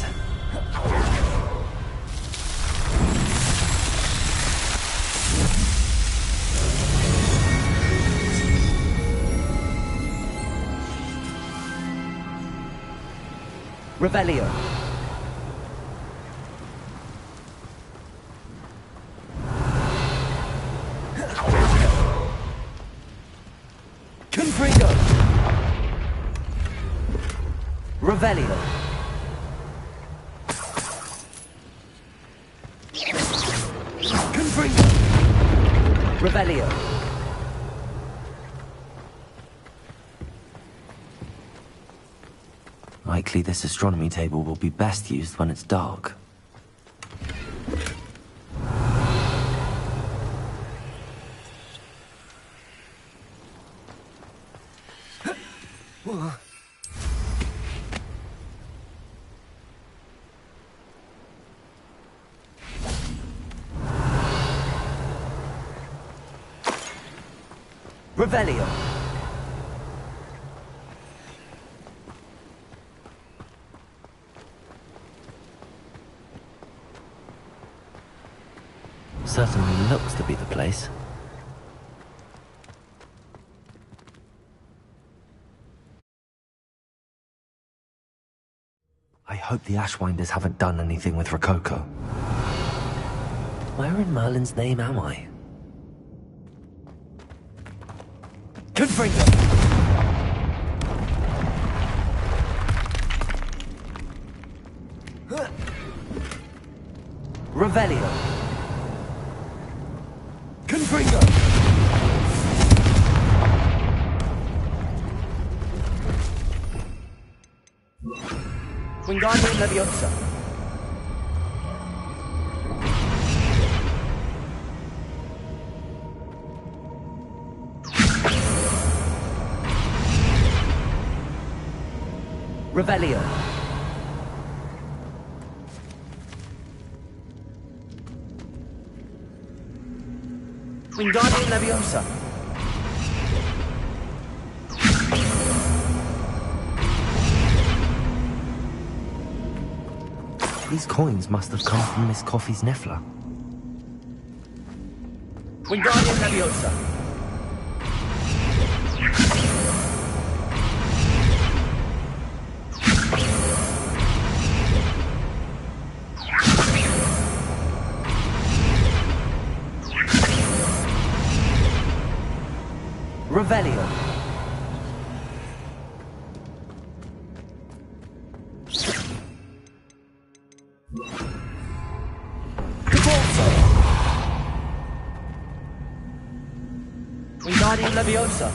Revelio. Confringo. Revelio. Confringo. Revelio. Likely this astronomy table will be best used when it's dark. Revelio. Certainly looks to be the place. I hope the Ashwinders haven't done anything with Rococo. Where in Merlin's name am I? Confringo. Revelio. Confringo. Wingardium Leviosa. Revelio. Wingardium Leviosa. These coins must have come from Miss Coffee's Niffler. Wingardium Leviosa. Revelio. Wingardium Leviosa.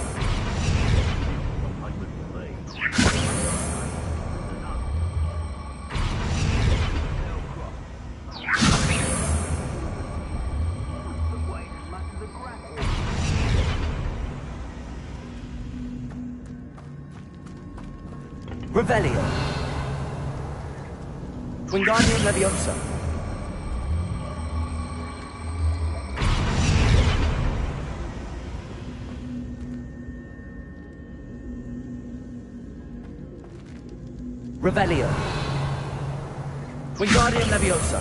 Revelio. Wingardium Leviosa. Revelio. Wingardium Leviosa.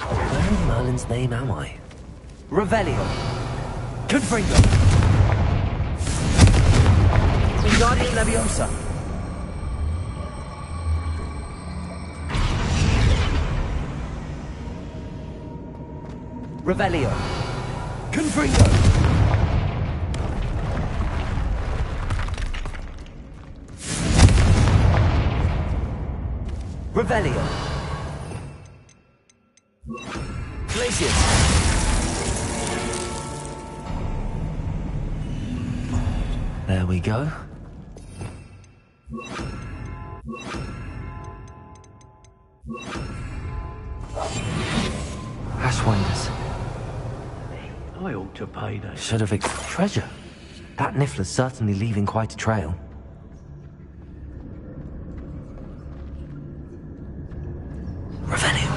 Where in Merlin's name am I? Revelio. Confringo. Wingardium Leviosa. Revelio. Confringo. Revelio. Glacius! There we go. Ashwinders. I ought to pay that. Should have treasure. That Niffler's certainly leaving quite a trail. Revelio.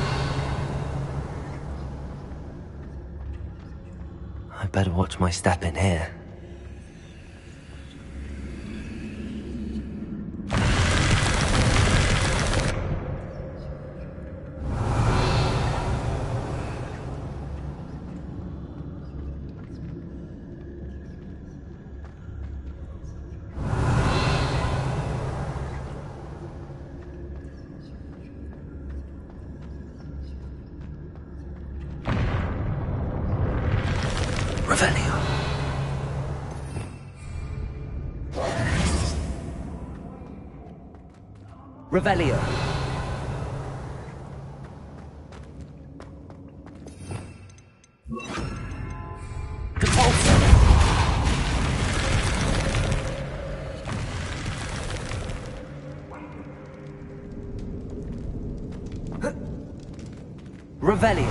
I better watch my step in here. Revelio. Revelio.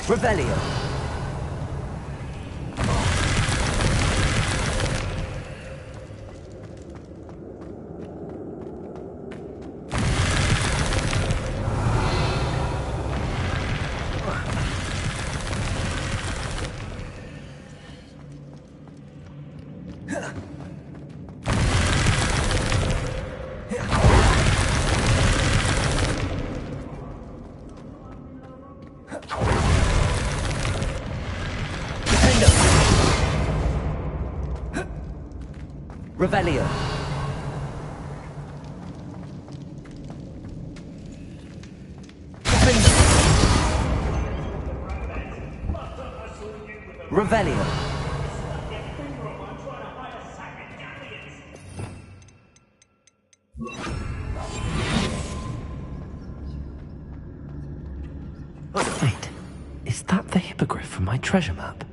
Revelio. Revelio. Revelio. Wait, is that the hippogriff from my treasure map?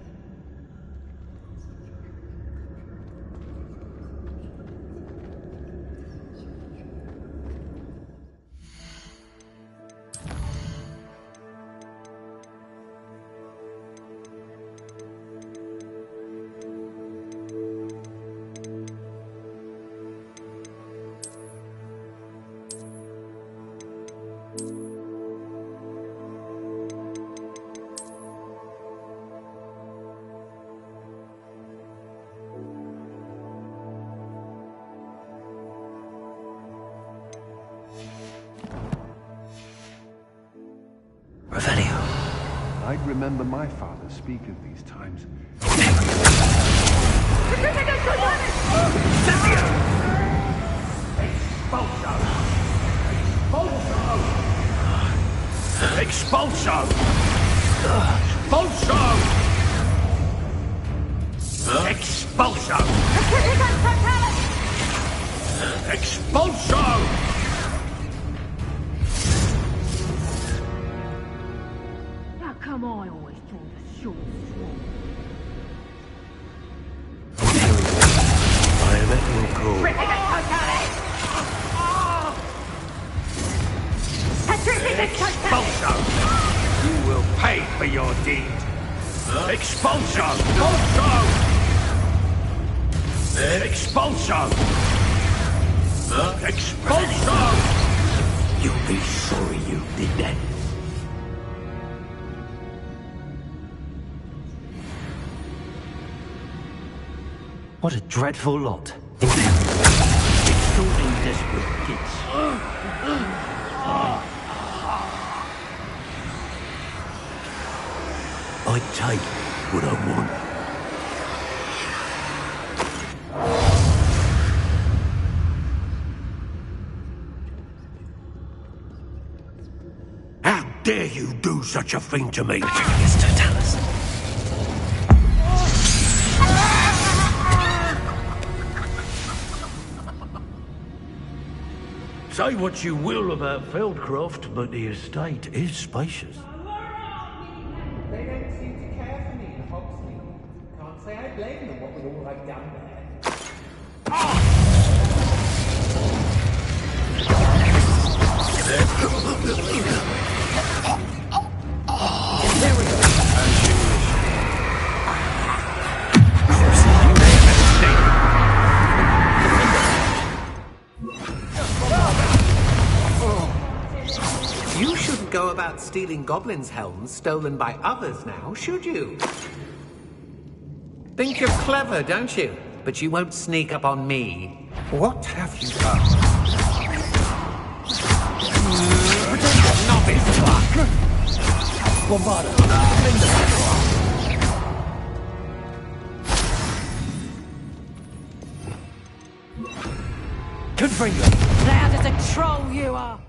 I'd remember my father speak of these times. Expulso! Expulso! Expulso! Expulso! How come I always draw the short straw? I am at your call. Expulso! You will pay for your deed. Expulso! Expulso! Expulso! You'll be sorry you did that. What a dreadful lot. Sorting desperate kids. I take what I want. How dare you do such a thing to me? It's Totalis. Say what you will about Feldcroft, but the estate is spacious. They don't seem to care for me in Hogsmeade. Can't say I blame them, what with all I've done there. You shouldn't go about stealing goblins' helms stolen by others now, should you? Think you're clever, don't you? But you won't sneak up on me. What have you done? Novice fuck! Confringo! Loud as a troll you are!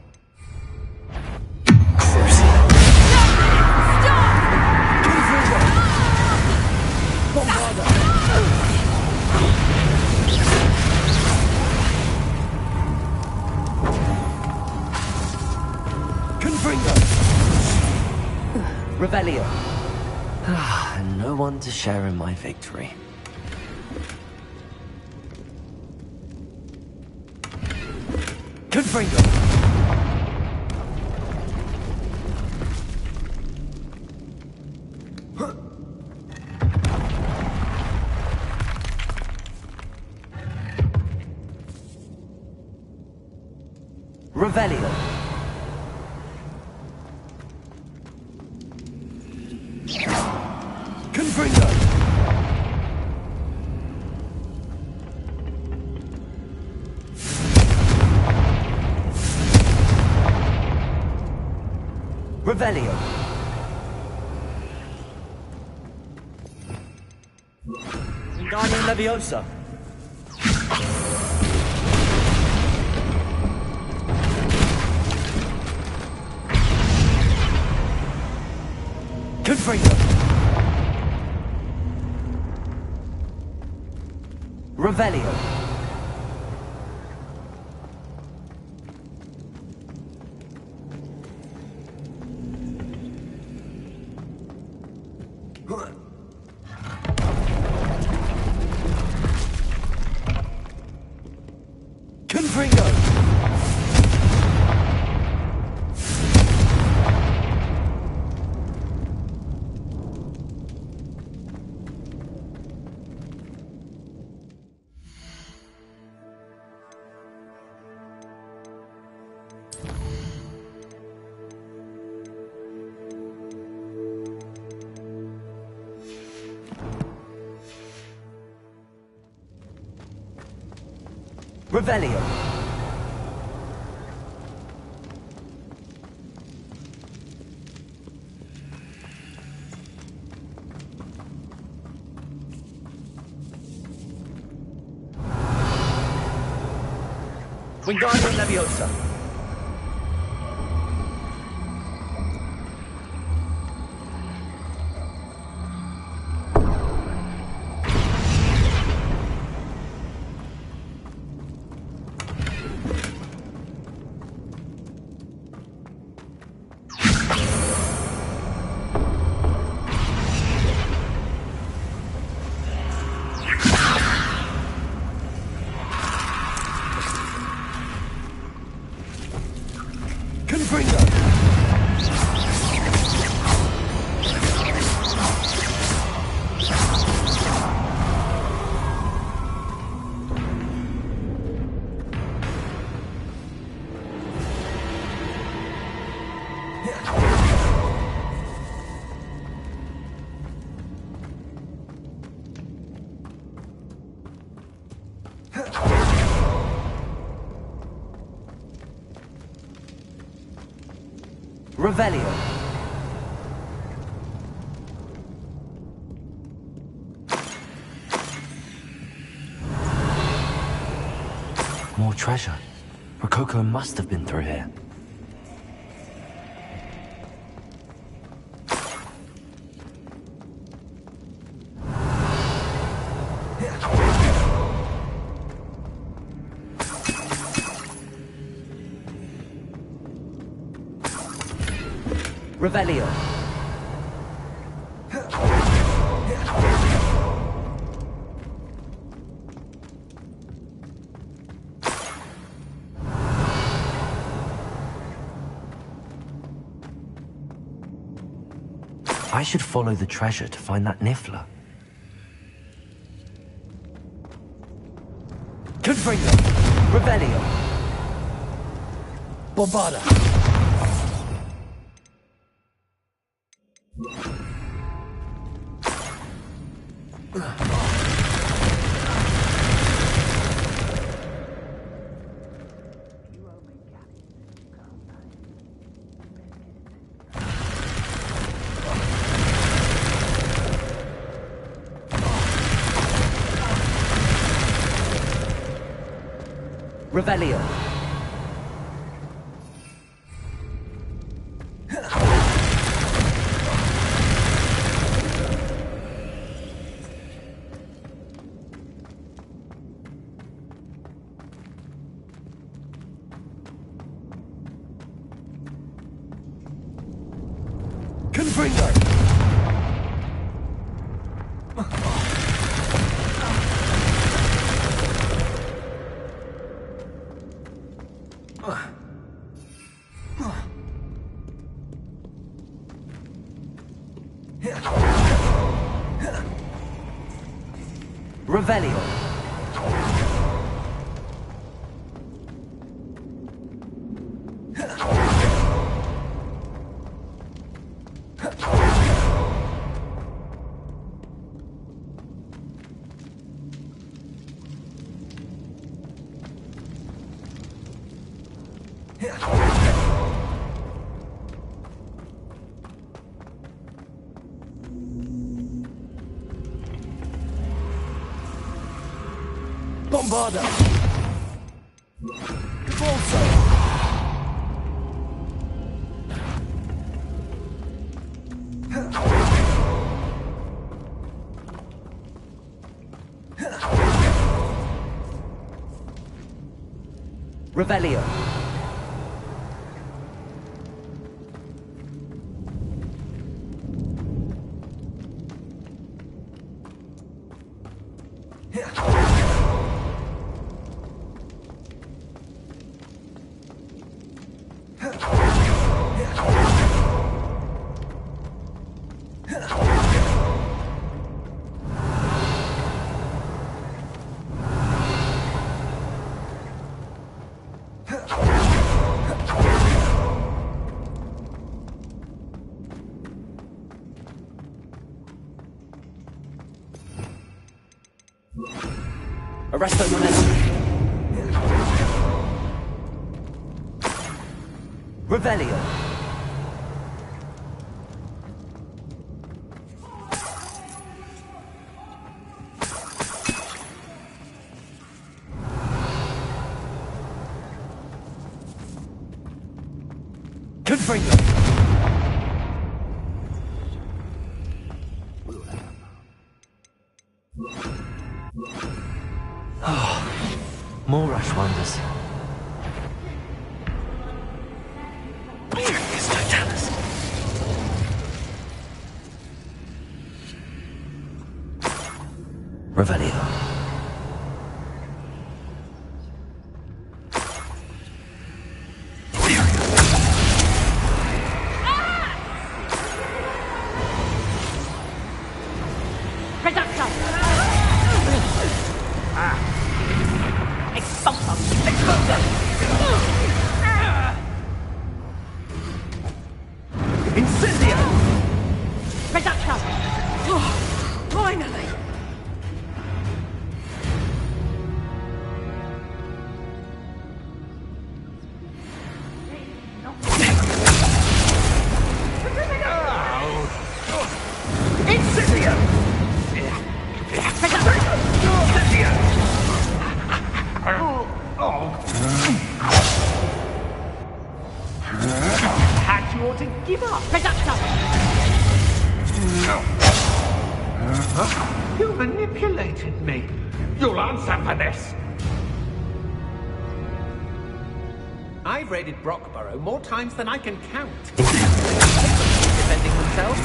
Revelio. And no one to share in my victory. Confringo. Revelio. Confringo. Revelio. Guardian Leviosa. Confringo. Revelio. Confringo. Revelio. Wingardium Leviosa. Revelio. More treasure. Rococo must have been through here. Revelio. I should follow the treasure to find that Niffler. Confringo! Revelio! Bombarda! Revelio. Confringo! Revelio. Bombarda! Bolso! Revelio. Arresto momentum. Revelio. Confringo! More rush wonders. It's Totalis. Revelio. Incendio! Incendio! Perhaps you ought to give up. You manipulated me. You'll answer for this. I've raided Brockborough more times than I can count. Defending themselves.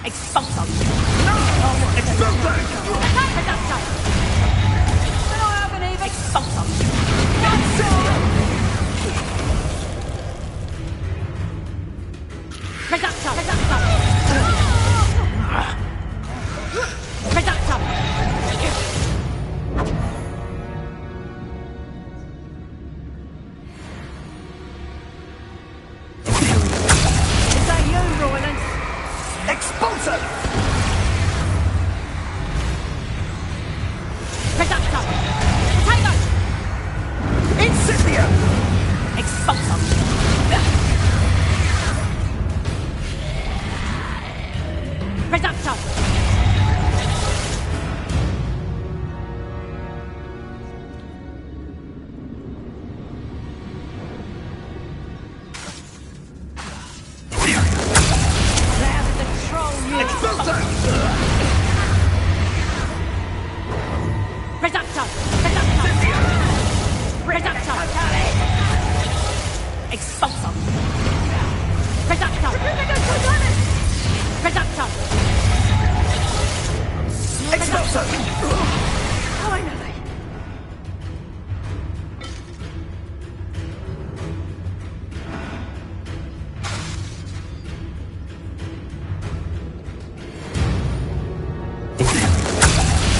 Expulso! Expulso! Expulso! Reducto! Reducto! Is that you, Royland? Expulso! Reducto! Potato! Incendio! Expulso! Reducto! Expulso! Reducto! Reducto! Expulso! Reducto! Reducto! Expulso! Finally!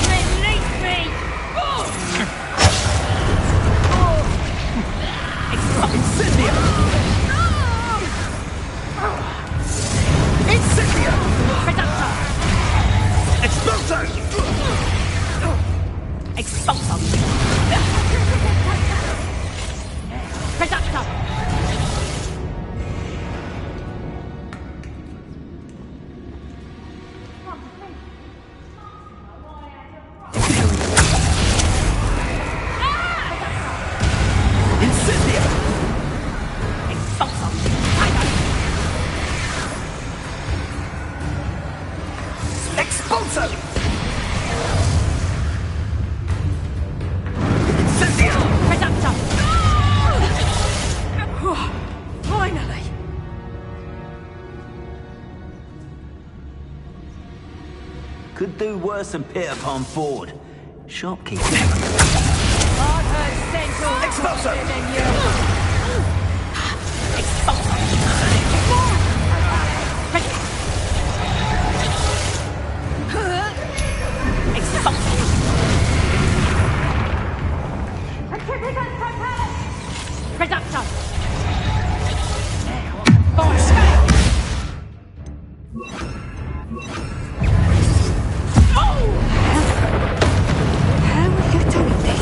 Release me! Incendio! Incendio! Reducto! Expulso! Expulso! Reducto! Incendio! Expulso! Expulso! Incendio! Reducto! Finally! Could do worse than Peter Pan Ford. Shopkeeper. I've heard sense Expulso! than you! Expulso! Expulso! Reducto! How are you doing this?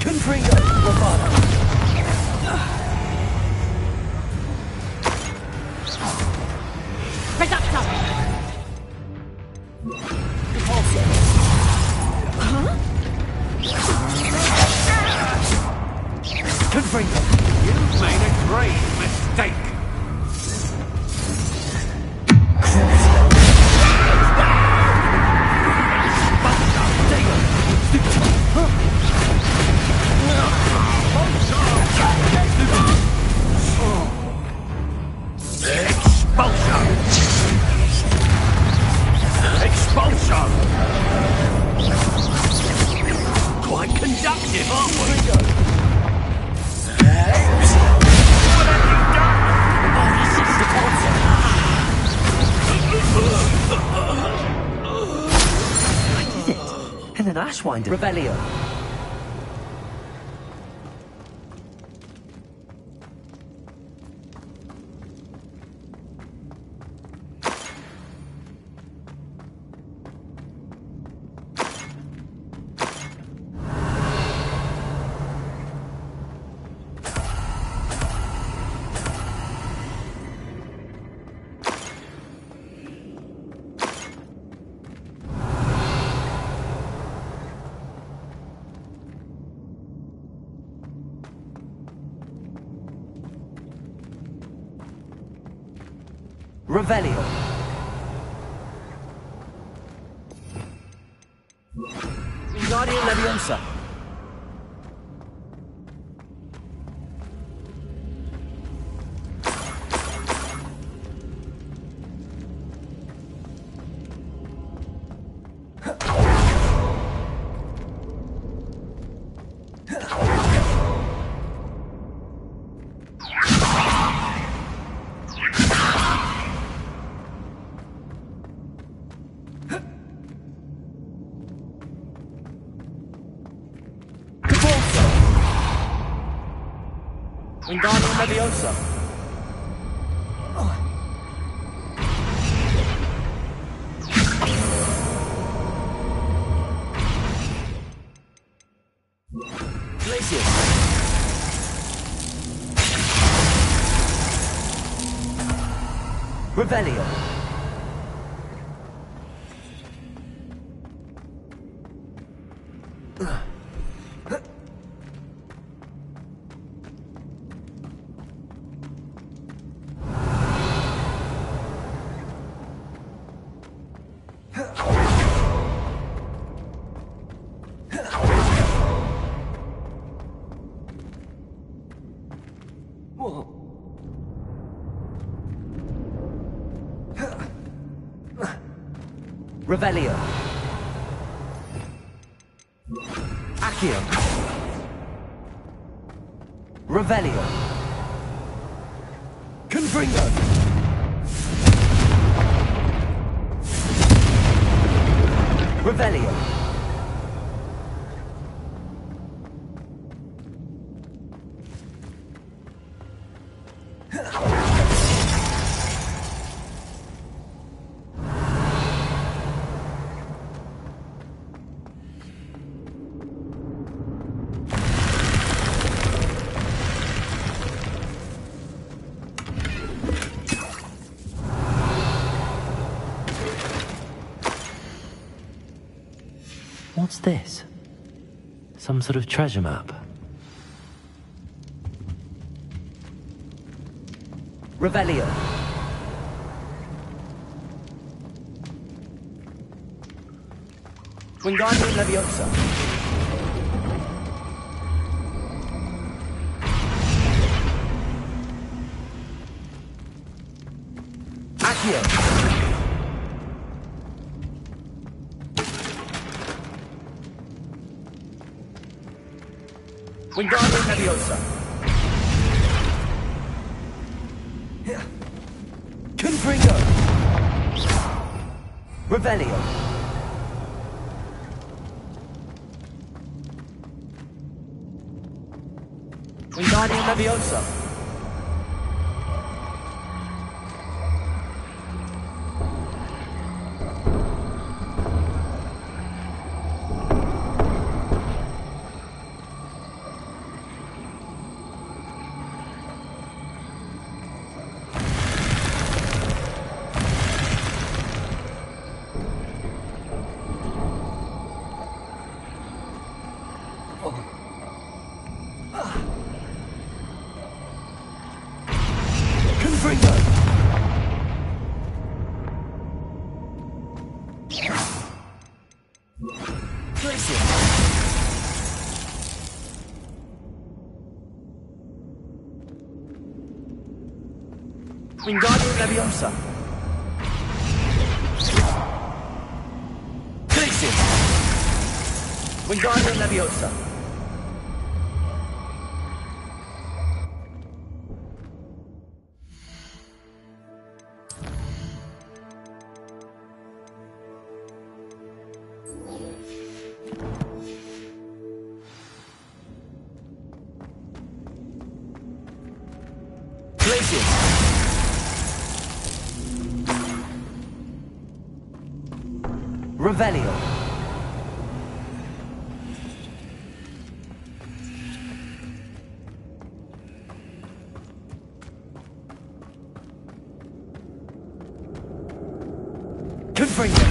Confringo! Bravado! Reducto! Confringo! You've made a grave mistake. Expulso! Quite conductive, aren't we? I did it. And an Ashwinder. Revelio. Revelio. Wingardium Leviosa. Wingardium Leviosa. Glacius. Revelio. Revelio. Accio. Revelio. Confringo. Revelio. What's this? Some sort of treasure map? Revelio. Wingardium Leviosa. Accio. Wingardium Leviosa. Confringo. Revelio. Wingardium Leviosa. Confringo. Glacius. Wingardium Leviosa. Glacius. Wingardium Leviosa. Glacius. Revelio. Confringo.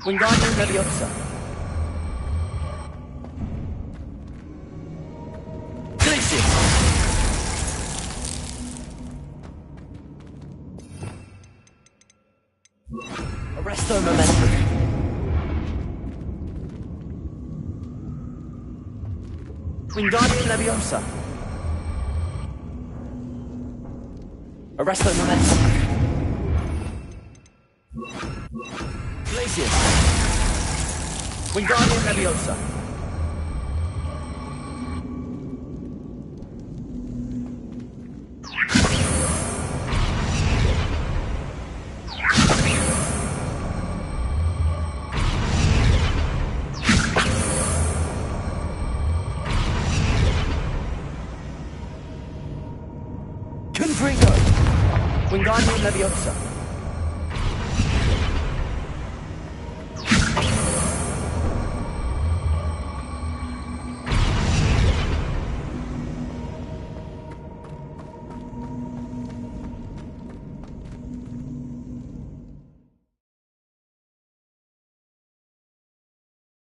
Wingardium Leviosa. Wingardium Leviosa. Arresto Momentum. Glacius. Wingardium Leviosa. Wingardium Leviosa.